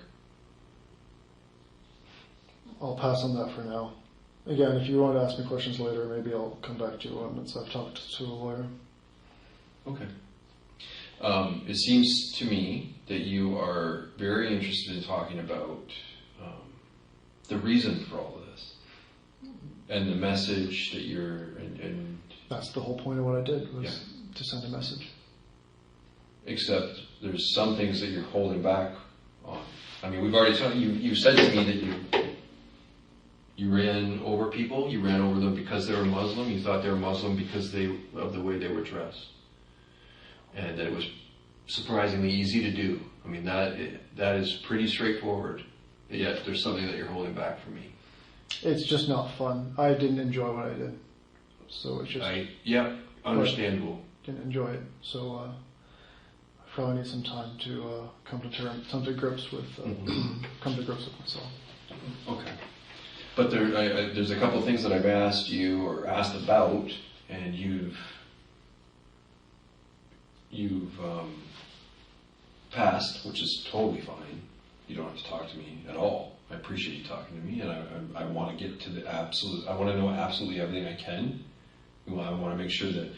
I'll pass on that for now. Again, if you want to ask me questions later, maybe I'll come back to you once I've talked to a lawyer. Okay. It seems to me that you are very interested in talking about the reason for all of this and the message that you're and That's the whole point of what I did, was Yeah. to send a message. except there's some things that you're holding back on. I mean, we've already talked. You said to me that you ran over people. You ran over them because they were Muslim. You thought they were Muslim because of the way they were dressed, and that it was surprisingly easy to do. I mean, that is pretty straightforward. Yet there's something that you're holding back from me. It's just not fun. I didn't enjoy what I did. So it's just, Understandable. didn't enjoy it. So I probably need some time to come to grips with myself. Okay. But there's a couple of things that I've asked you or asked about, and you've passed, which is totally fine. You don't have to talk to me at all. I appreciate you talking to me, and I want to get to the absolute. I want to know absolutely everything I can. I want to make sure that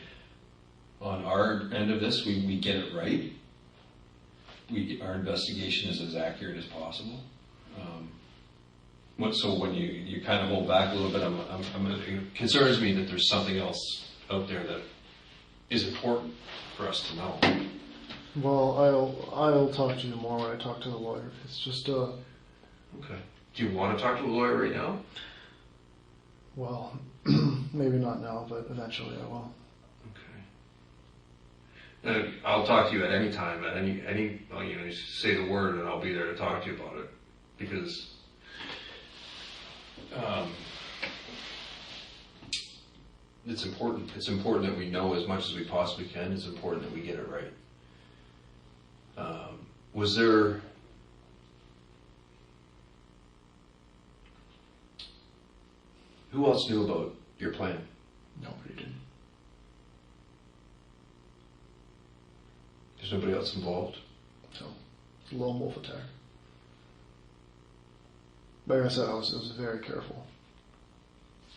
on our end of this, we get it right. Our investigation is as accurate as possible. So when you kind of hold back a little bit, it concerns me that there's something else out there that is important for us to know. Well, I'll talk to you more when I talk to the lawyer. It's just Okay. Do you want to talk to a lawyer right now? well, maybe not now, but eventually I will. Okay. I'll talk to you at any time, at any you say the word, and I'll be there to talk to you about it, because it's important. It's important that we know as much as we possibly can. It's important that we get it right. Was there? Who else knew about your plan? Nobody did. There's nobody else involved? So it's a lone wolf attack. Like I said, I was very careful.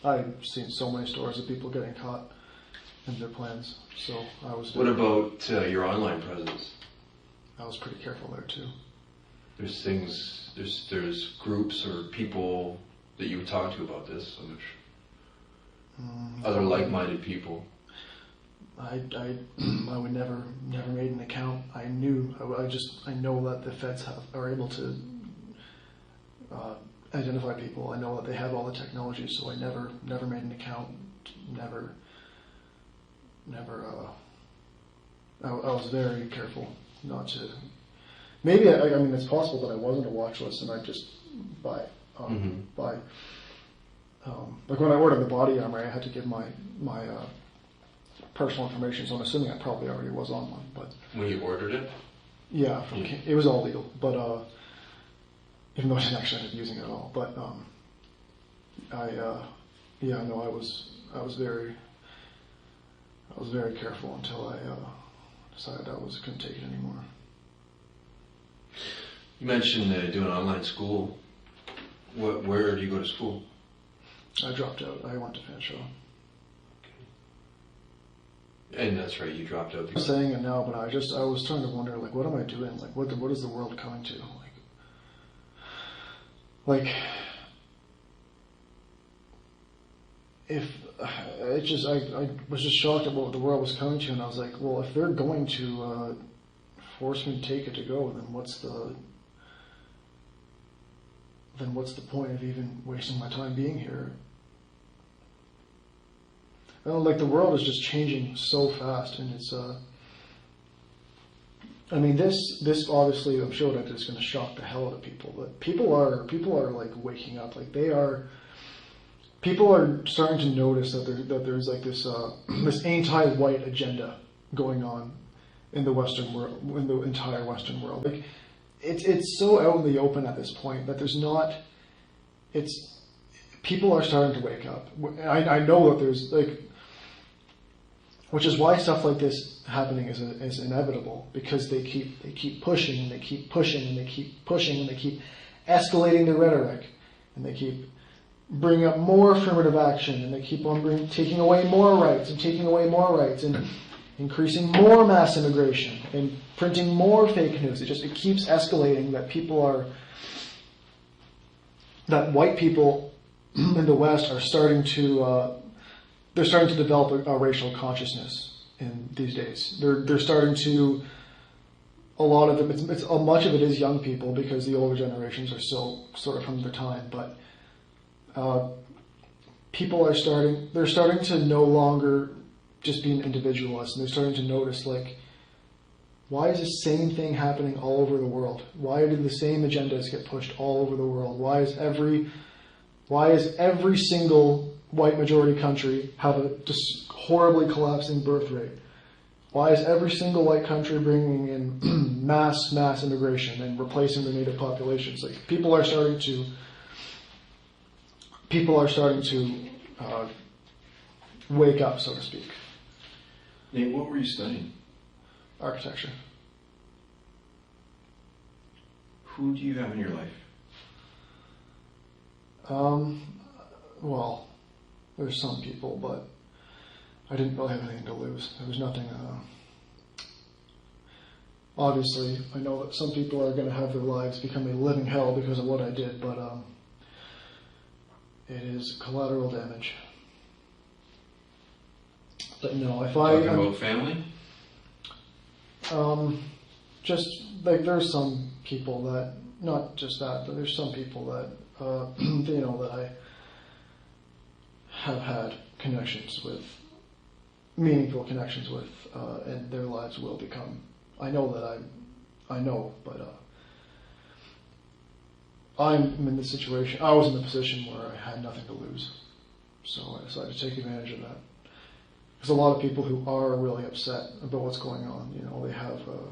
I've seen so many stories of people getting caught in their plans, so I was. What about your online presence? I was pretty careful there too. There's things, there's groups or people that you would talk to about this. Other like-minded people. I would never made an account. I know that the feds are able to identify people. I know that they have all the technology, so I never made an account. I was very careful not to. Maybe I mean it's possible that I wasn't a watch list and I just like when I ordered the body armor, I had to give my personal information. So I'm assuming I probably already was on one. But when you ordered it, yeah, it was all legal. But even though I didn't actually end up using it at all. But I was very careful until I decided I couldn't take it anymore. you mentioned doing online school. Where do you go to school? I dropped out. I went to Fanshawe. And that's right, you dropped out. I'm saying it now, but I was trying to wonder, like, what am I doing? Like, what is the world coming to? Like, if it just I was just shocked at what the world was coming to, and I was like, well, if they're going to force me to take it to go, then what's the point of even wasting my time being here? Like the world is just changing so fast, and it's I mean, this obviously, I'm sure that it's going to shock the hell out of people, but people are like waking up, like people are starting to notice that there's like this this anti-white agenda going on in the Western world, in the entire Western world. Like it's so out in the open at this point that there's not. It's people are starting to wake up. I know that there's like. Which is why stuff like this happening is inevitable, because they keep pushing and they keep pushing and they keep pushing and they keep escalating the rhetoric, and they keep bringing up more affirmative action, and they keep on taking away more rights and taking away more rights and increasing more mass immigration and printing more fake news. It keeps escalating that white people in the West are starting to. They're starting to develop a racial consciousness in these days. They're starting to. A lot of them, much of it is young people, because the older generations are still sort of from their time. But people are starting. They're starting to no longer just be an individualist, and they're starting to notice, like, why is the same thing happening all over the world? Why do the same agendas get pushed all over the world? Why is every single white majority country have a just horribly collapsing birth rate? Why is every single white country bringing in mass immigration and replacing the native populations? Like people are starting to wake up, so to speak. Nate, what were you studying? Architecture. Who do you have in your life? Well, there's some people, but I didn't really have anything to lose. There was nothing. Obviously, I know that some people are going to have their lives become a living hell because of what I did, but it is collateral damage. But no, if Talking about family? Just like there's some people that, not just that, but there's some people that that I have had connections with, meaningful connections with, and their lives will become. I know, but I'm in the situation. I was in the position where I had nothing to lose, so I decided to take advantage of that. There's a lot of people who are really upset about what's going on. You know, they have a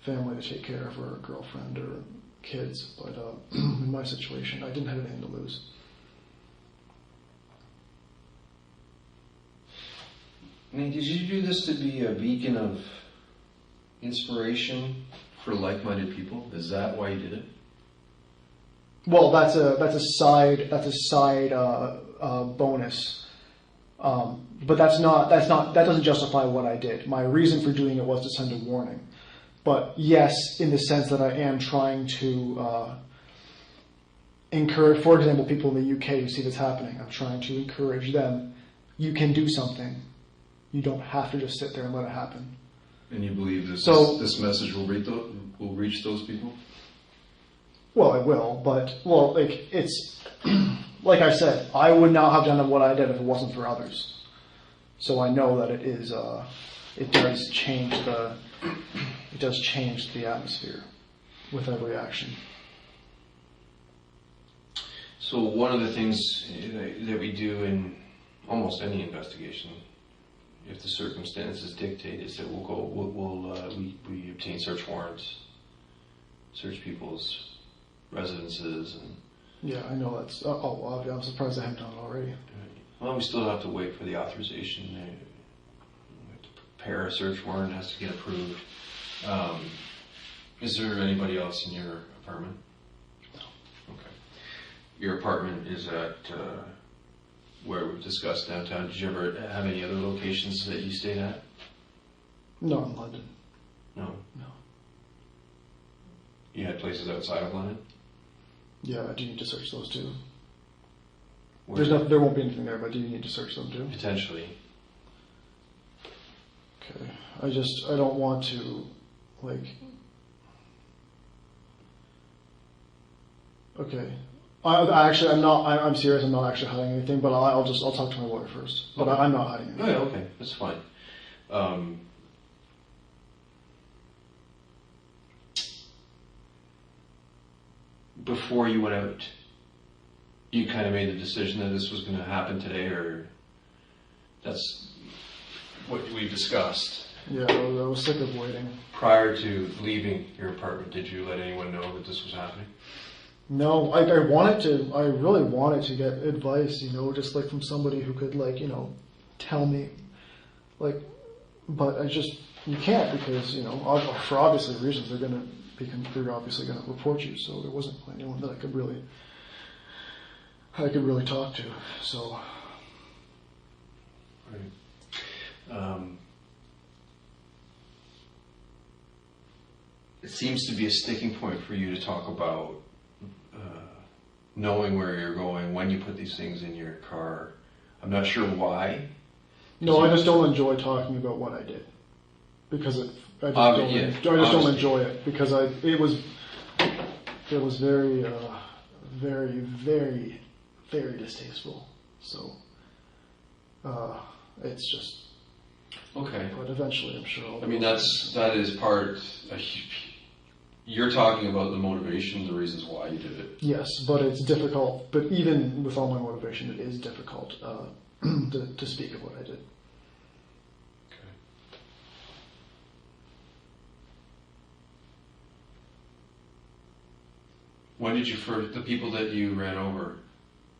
family to take care of, or a girlfriend, or kids. But in my situation, I didn't have anything to lose. Nate, did you do this to be a beacon of inspiration for like-minded people? Is that why you did it? Well, that's a side bonus. But that doesn't justify what I did. My reason for doing it was to send a warning. But yes, in the sense that I am trying to encourage, for example, people in the UK who see this happening, I'm trying to encourage them. You can do something. You don't have to just sit there and let it happen. And you believe this message will reach those people? Well, it will, but it's like I said, I would not have done what I did if it wasn't for others. So I know that it does change the atmosphere with every action. So one of the things that we do in almost any investigation, if the circumstances dictate, is that we obtain search warrants, search people's residences, and yeah, I know that's. I'm surprised I haven't done it already. Well, we still have to wait for the authorization. We have to prepare a search warrant, it has to get approved. Is there anybody else in your apartment? No. Okay. Your apartment is at where we've discussed downtown. Did you ever have any other locations that you stayed at? No, in London. No. No. You had places outside of London? Yeah, I do need to search those too. There won't be anything there, but do you need to search them too? Potentially. Okay. I don't want to, like. Okay. I'm serious. I'm not actually hiding anything, but I'll talk to my lawyer first. But Okay. I'm not hiding anything. Oh, yeah, okay, that's fine. Before you went out, you kind of made the decision that this was going to happen today, or that's what we discussed? Yeah, I was sick of waiting. Prior to leaving your apartment, did you let anyone know that this was happening? No, I really wanted to get advice, just like from somebody who could tell me, but you can't because, for obviously reasons they're obviously going to report you, so there wasn't anyone that I could really talk to, so. Right. It seems to be a sticking point for you to talk about knowing where you're going when you put these things in your car. I'm not sure why. No, I just don't enjoy talking about what I did because I just don't enjoy it because it was very, very, very, very distasteful. So it's just okay. But eventually, I'm sure. That is part. You're talking about the motivation, the reasons why you did it. Yes, but it's difficult. But even with all my motivation, it is difficult to speak of what I did. Okay. When did you first, the people that you ran over,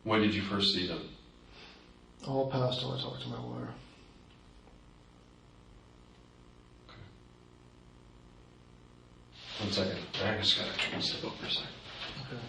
when did you first see them? All past till I talked to my lawyer. Okay. 1 second. I just gotta step up for a second. Okay.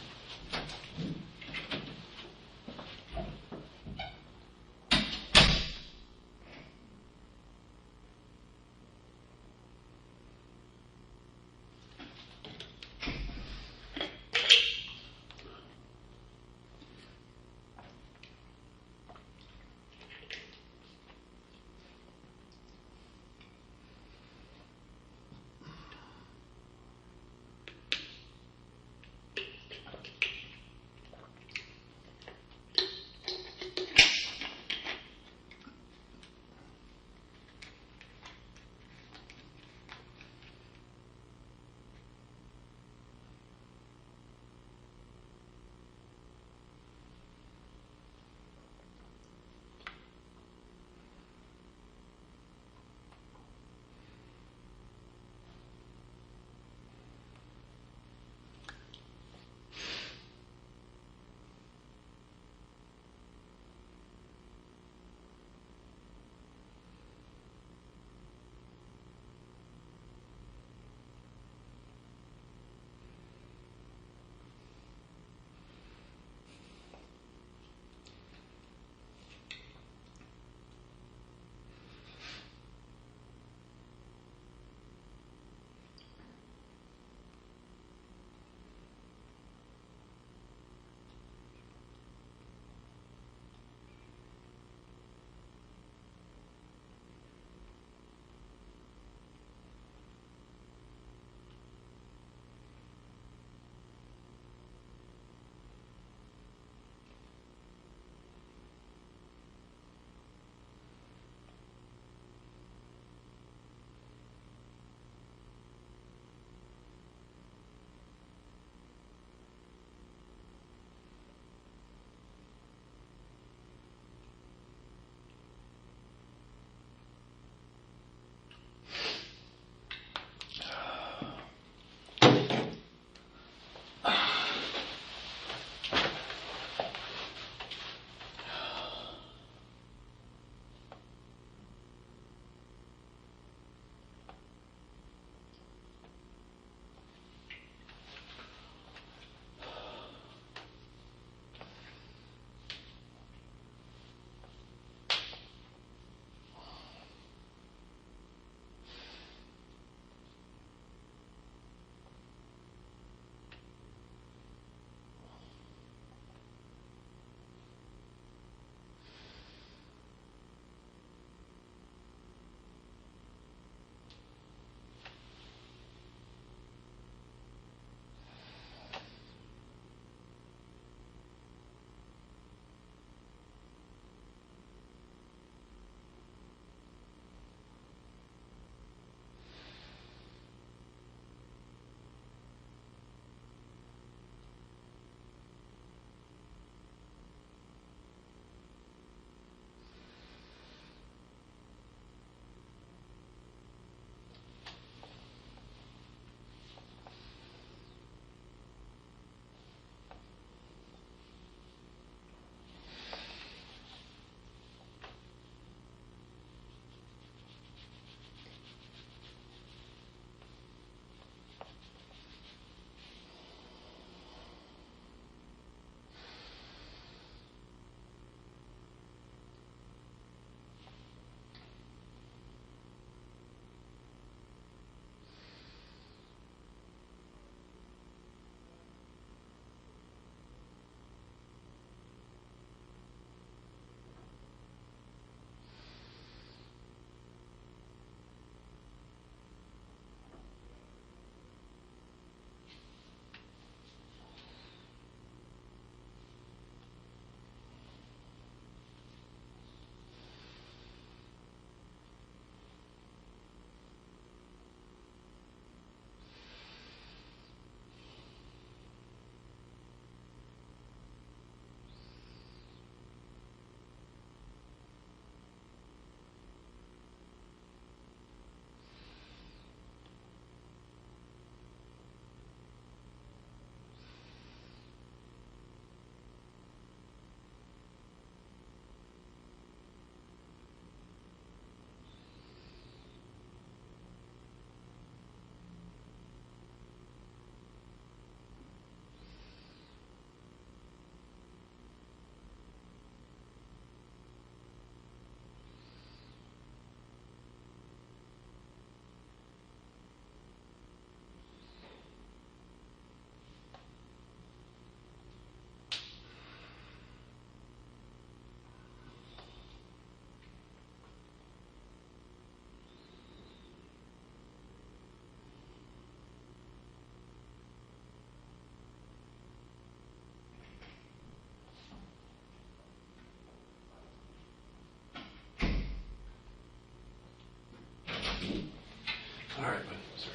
All right, buddy. Sorry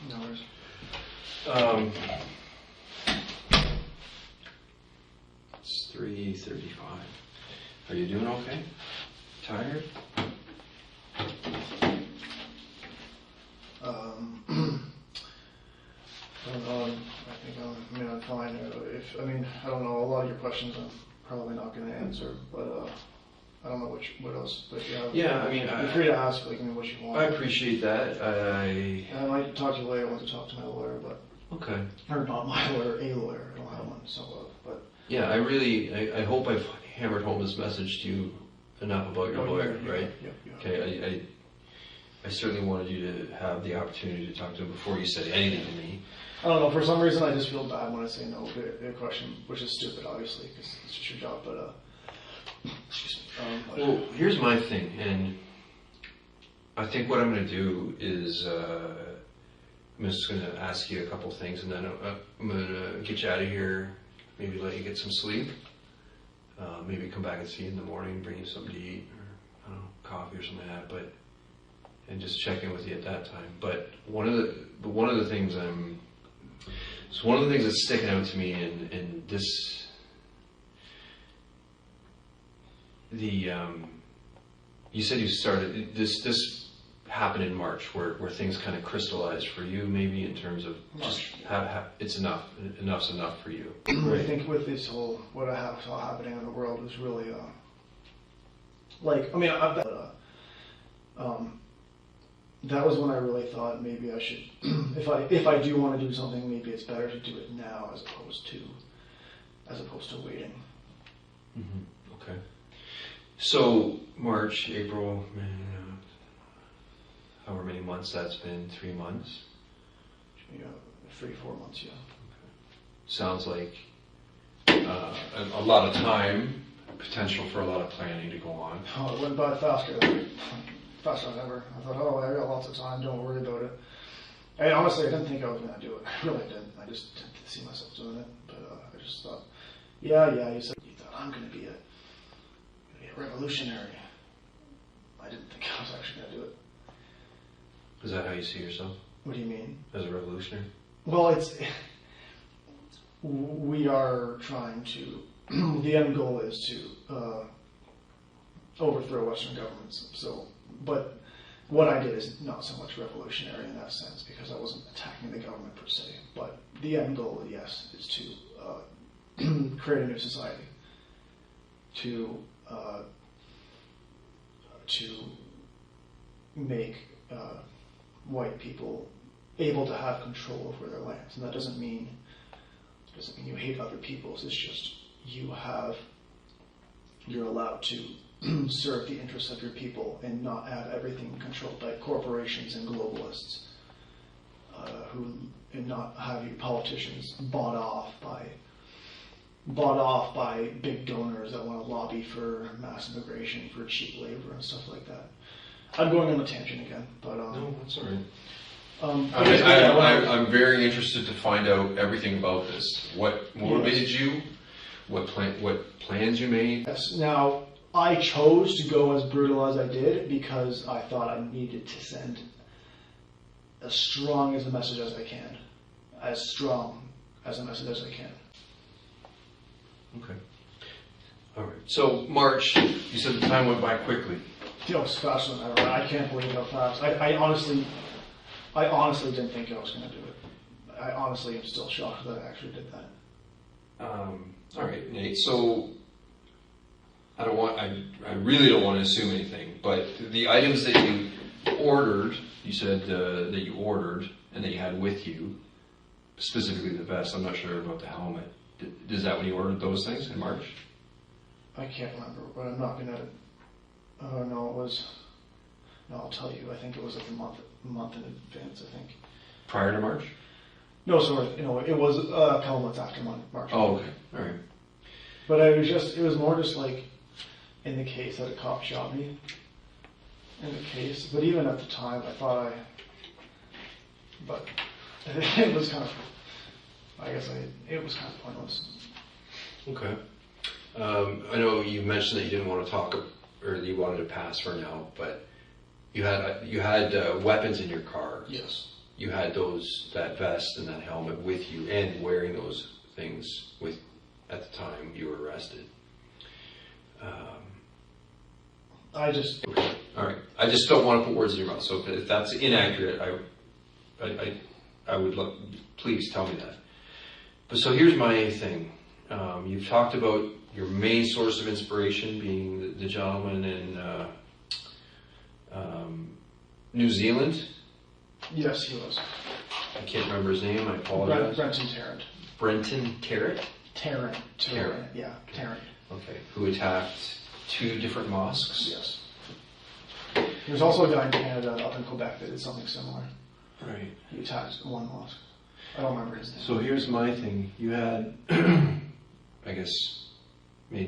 No worries. about that. It's 3:35. Are you doing okay? Tired? I don't know. I'm fine. I don't know. A lot of your questions I'm probably not going to answer, but I don't know what else that you have. Yeah, you're free to ask what you want. I appreciate that. I might talk to you later. I want to talk to my lawyer, but Okay. or not my lawyer, a lawyer. I don't have one, so but Yeah, I hope I've hammered home this message to you enough about your lawyer, right? Yeah. Okay, I certainly wanted you to have the opportunity to talk to him before you said anything to me. I don't know. For some reason, I just feel bad when I say no to a question, which is stupid, obviously, because it's just your job. But excuse me. Well, here's my thing, and I think what I'm going to do is I'm just going to ask you a couple things, and then I'm going to get you out of here, maybe let you get some sleep, maybe come back and see you in the morning, bring you something to eat, or I don't know, coffee or something like that, and just check in with you at that time. But one of the things that's sticking out to me in this. You said you started this happened in March, where things kind of crystallized for you, maybe in terms of just it's enough's enough for you. I think with this whole what I have saw happening in the world is really that was when I really thought maybe I should if I do want to do something, maybe it's better to do it now as opposed to waiting. Mm-hmm. Okay. So March, April, May, however many months that's been, 3 months? Yeah, 3-4 months, yeah. Okay. Sounds like a lot of time, potential for a lot of planning to go on. Oh, it went by faster than ever. I thought, I got lots of time, don't worry about it. And honestly, I didn't think I was going to do it. I really didn't. I just didn't see myself doing it. But I just thought, you thought I'm going to be a revolutionary. I didn't think I was actually going to do it. Is that how you see yourself? What do you mean? As a revolutionary? Well, we are trying to, the end goal is to overthrow Western governments. So, but what I did is not so much revolutionary in that sense, because I wasn't attacking the government per se. But the end goal, yes, is to create a new society, to make white people able to have control over their lands. And that doesn't mean you hate other peoples. It's just you're allowed to serve the interests of your people and not have everything controlled by corporations and globalists, and not have your politicians bought off by big donors that want to lobby for mass immigration, for cheap labor and stuff like that. I'm going on a tangent again, but no, that's all right. I'm I'm very interested to find out everything about this. What motivated you? What plans you made? Yes. Now, I chose to go as brutal as I did because I thought I needed to send as strong as a message as I can. As strong as a message as I can. Okay. All right. So March, you said the time went by quickly. It was faster than ever. I can't believe how fast. I honestly didn't think I was going to do it. I honestly am still shocked that I actually did that. All right, Nate. So I really don't want to assume anything, but the items that you ordered, you said that you ordered and that you had with you, specifically the vest. I'm not sure about the helmet. Is that when you ordered those things in March? I can't remember, but I'm not gonna. Oh no, it was. No, I'll tell you. I think it was like a month in advance. I think. Prior to March? No, sorry. It was a couple months after March. Oh, okay. All right. But it was more just like in the case that a cop shot me. In the case, but even at the time, I thought but it was kind of. It was kind of pointless. Okay. I know you mentioned that you didn't want to talk, or that you wanted to pass for now, but you had weapons in your car. Yes. You had that vest and that helmet with you, and wearing those things at the time you were arrested. Okay. All right. I just don't want to put words in your mouth. So if that's inaccurate, I would love, please tell me that. But so here's my thing. You've talked about your main source of inspiration being the gentleman in New Zealand. Yes, he was. I can't remember his name. I apologize. Brenton Tarrant. Brenton Tarrant? Tarrant. Yeah, Tarrant. Okay. Who attacked 2 different mosques? Yes. There's also a guy in Canada up in Quebec that did something similar. Right. He attacked one mosque. I don't remember his name. So here's my thing. You had, I guess,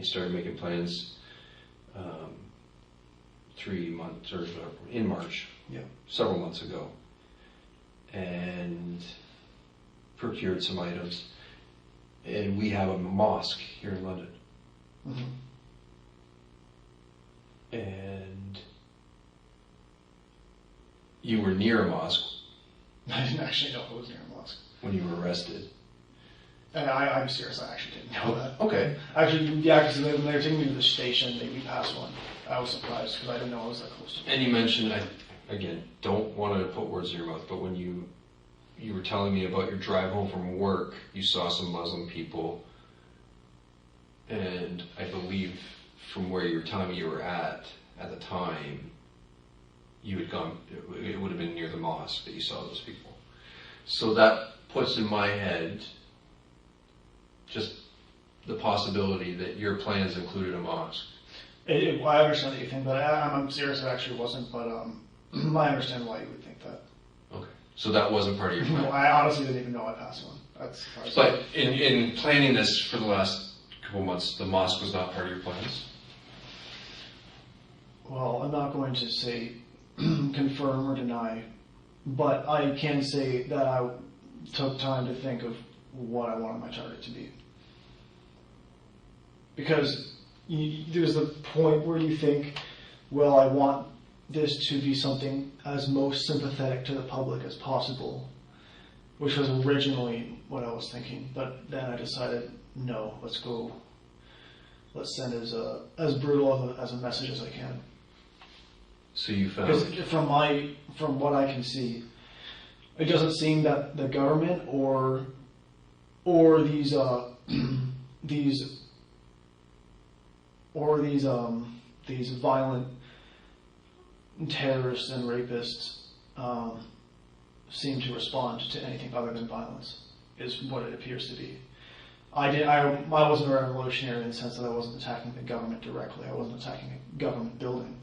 started making plans 3 months or in March. Yeah. Several months ago, and procured some items. And we have a mosque here in London. Mm-hmm. And you were near a mosque I didn't actually know it was near a mosque. when you were arrested. And I'm serious, I actually didn't know that. Okay. Actually, yeah, because when they were taking me to the station, we passed one. I was surprised because I didn't know it was that close to me. And you mentioned, again, don't want to put words in your mouth, but when you were telling me about your drive home from work, you saw some Muslim people, and I believe from where you were telling me you were at the time, you had gone, it would have been near the mosque that you saw those people. So that puts in my head just the possibility that your plans included a mosque. I understand that you think that. I'm serious, it actually wasn't, but I understand why you would think that. Okay. So that wasn't part of your plan. No, I honestly didn't even know I passed one. That's surprising. But in planning this for the last couple months, the mosque was not part of your plans? Well, I'm not going to say confirm or deny, but I can say that I took time to think of what I wanted my target to be. Because there's the point where you think, well, I want this to be something as most sympathetic to the public as possible, which was originally what I was thinking. But then I decided, no, let's send as brutal as a message as I can. So you found... Because from what I can see, it doesn't seem that the government or these violent terrorists and rapists seem to respond to anything other than violence, is what it appears to be. I wasn't a revolutionary in the sense that I wasn't attacking the government directly. I wasn't attacking a government building.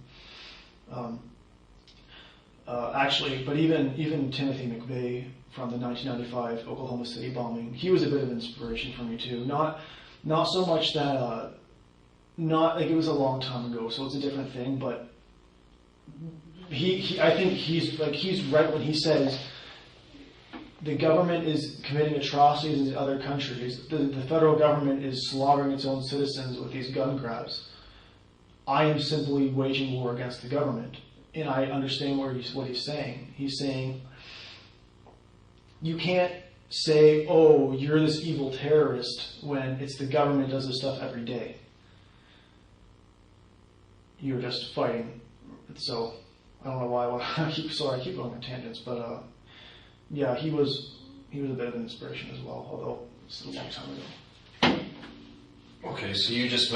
Actually, but even Timothy McVeigh from the 1995 Oklahoma City bombing, he was a bit of inspiration for me too. Not so much that, not like it was a long time ago, so it's a different thing. But I think he's right when he says the government is committing atrocities in other countries. The federal government is slaughtering its own citizens with these gun grabs. I am simply waging war against the government. And I understand what he's saying. He's saying, you can't say, oh, you're this evil terrorist when it's the government does this stuff every day. You're just fighting. So, I don't know why I keep going on tangents, but yeah, he was a bit of an inspiration as well, although it's a long time ago. Okay, so you just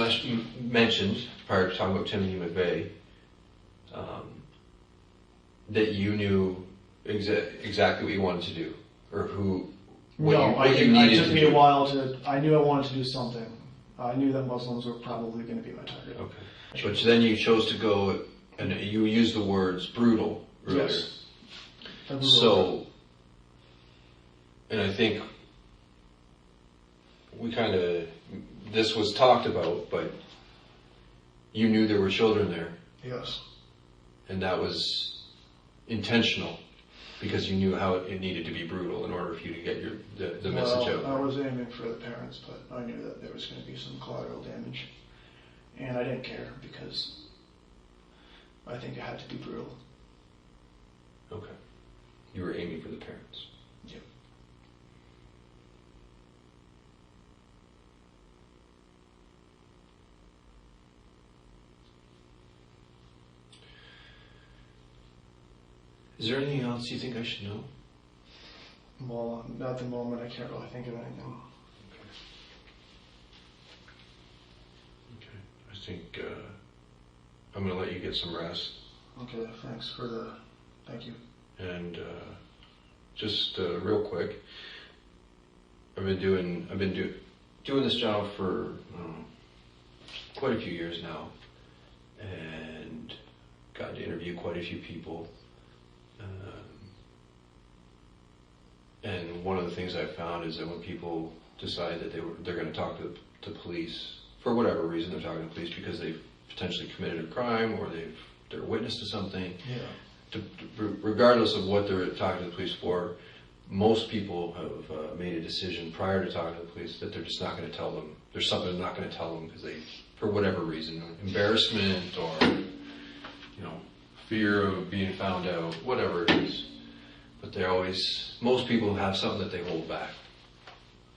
mentioned, prior to talking about Timothy McVeigh, that you knew exactly what you wanted to do, or it took me a while I knew I wanted to do something. I knew that Muslims were probably going to be my target. Okay. But then you chose to go, and you used the words brutal earlier. Yes. So, and I think this was talked about, but you knew there were children there. Yes. And that was intentional, because you knew how it needed to be brutal in order for you to get the message out. I was aiming for the parents, but I knew that there was going to be some collateral damage. And I didn't care, because I think it had to be brutal. Okay. You were aiming for the parents. Yep. Is there anything else you think I should know? Well, at the moment, I can't really think of anything. Okay. I think I'm going to let you get some rest. Okay, thanks for the, thank you. And just real quick, I've been doing this job for quite a few years now, and got to interview quite a few people. And one of the things I found is that when people decide that they're going to talk to police for whatever reason, they're talking to police because they've potentially committed a crime or they're a witness to something. Yeah. Regardless of what they're talking to the police for, most people have made a decision prior to talking to the police that they're just not going to tell them. There's something they're not going to tell them because they, for whatever reason, embarrassment or fear of being found out, whatever it is. But most people have something that they hold back.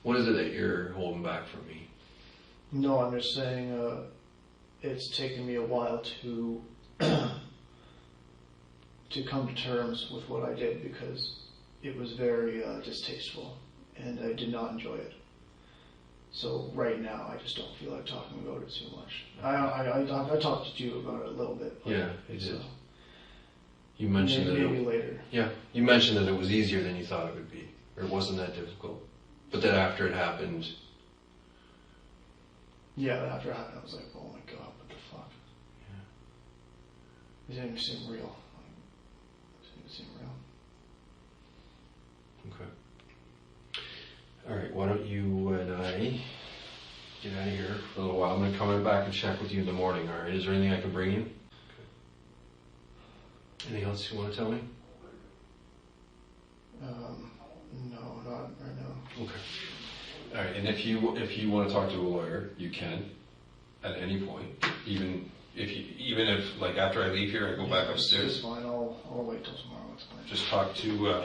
What is it that you're holding back from me? No, I'm just saying it's taken me a while to come to terms with what I did because it was very distasteful and I did not enjoy it. So right now, I just don't feel like talking about it too much. I talked to you about it a little bit. Yeah, I did. You mentioned maybe later. Yeah, you mentioned that it was easier than you thought it would be, or it wasn't that difficult. But then after it happened. Yeah, after it happened, I was like, oh my god, what the fuck? Yeah. It didn't even seem real. It didn't even seem real. Okay. All right, why don't you and I get out of here for a little while. I'm going to come back and check with you in the morning, all right? Is there anything I can bring you? Okay. Anything else you want to tell me? No, not right now. Okay. All right, and if you want to talk to a lawyer, you can at any point, even if like after I leave here, I go back upstairs. It's fine. I'll wait till tomorrow. It's fine. Just talk to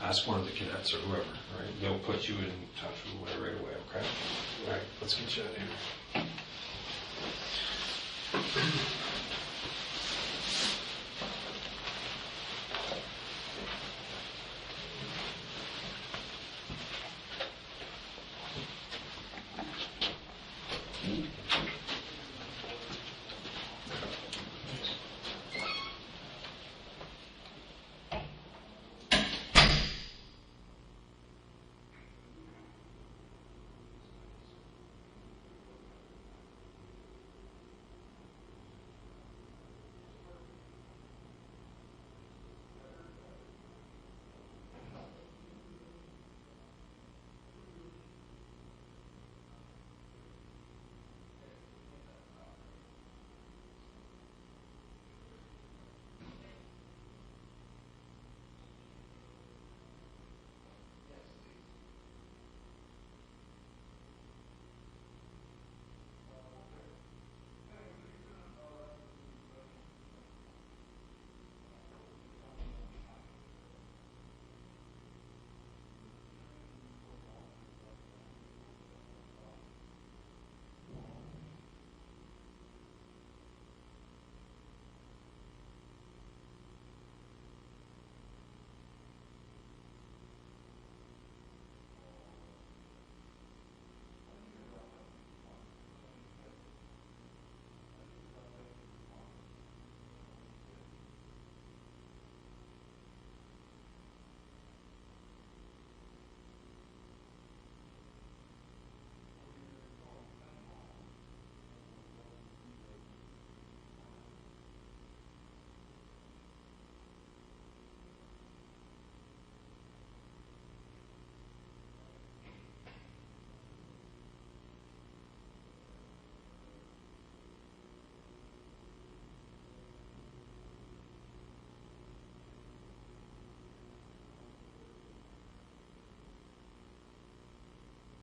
ask one of the cadets or whoever. All right, they'll put you in touch with whoever right away. Okay. All right, let's get you out of here.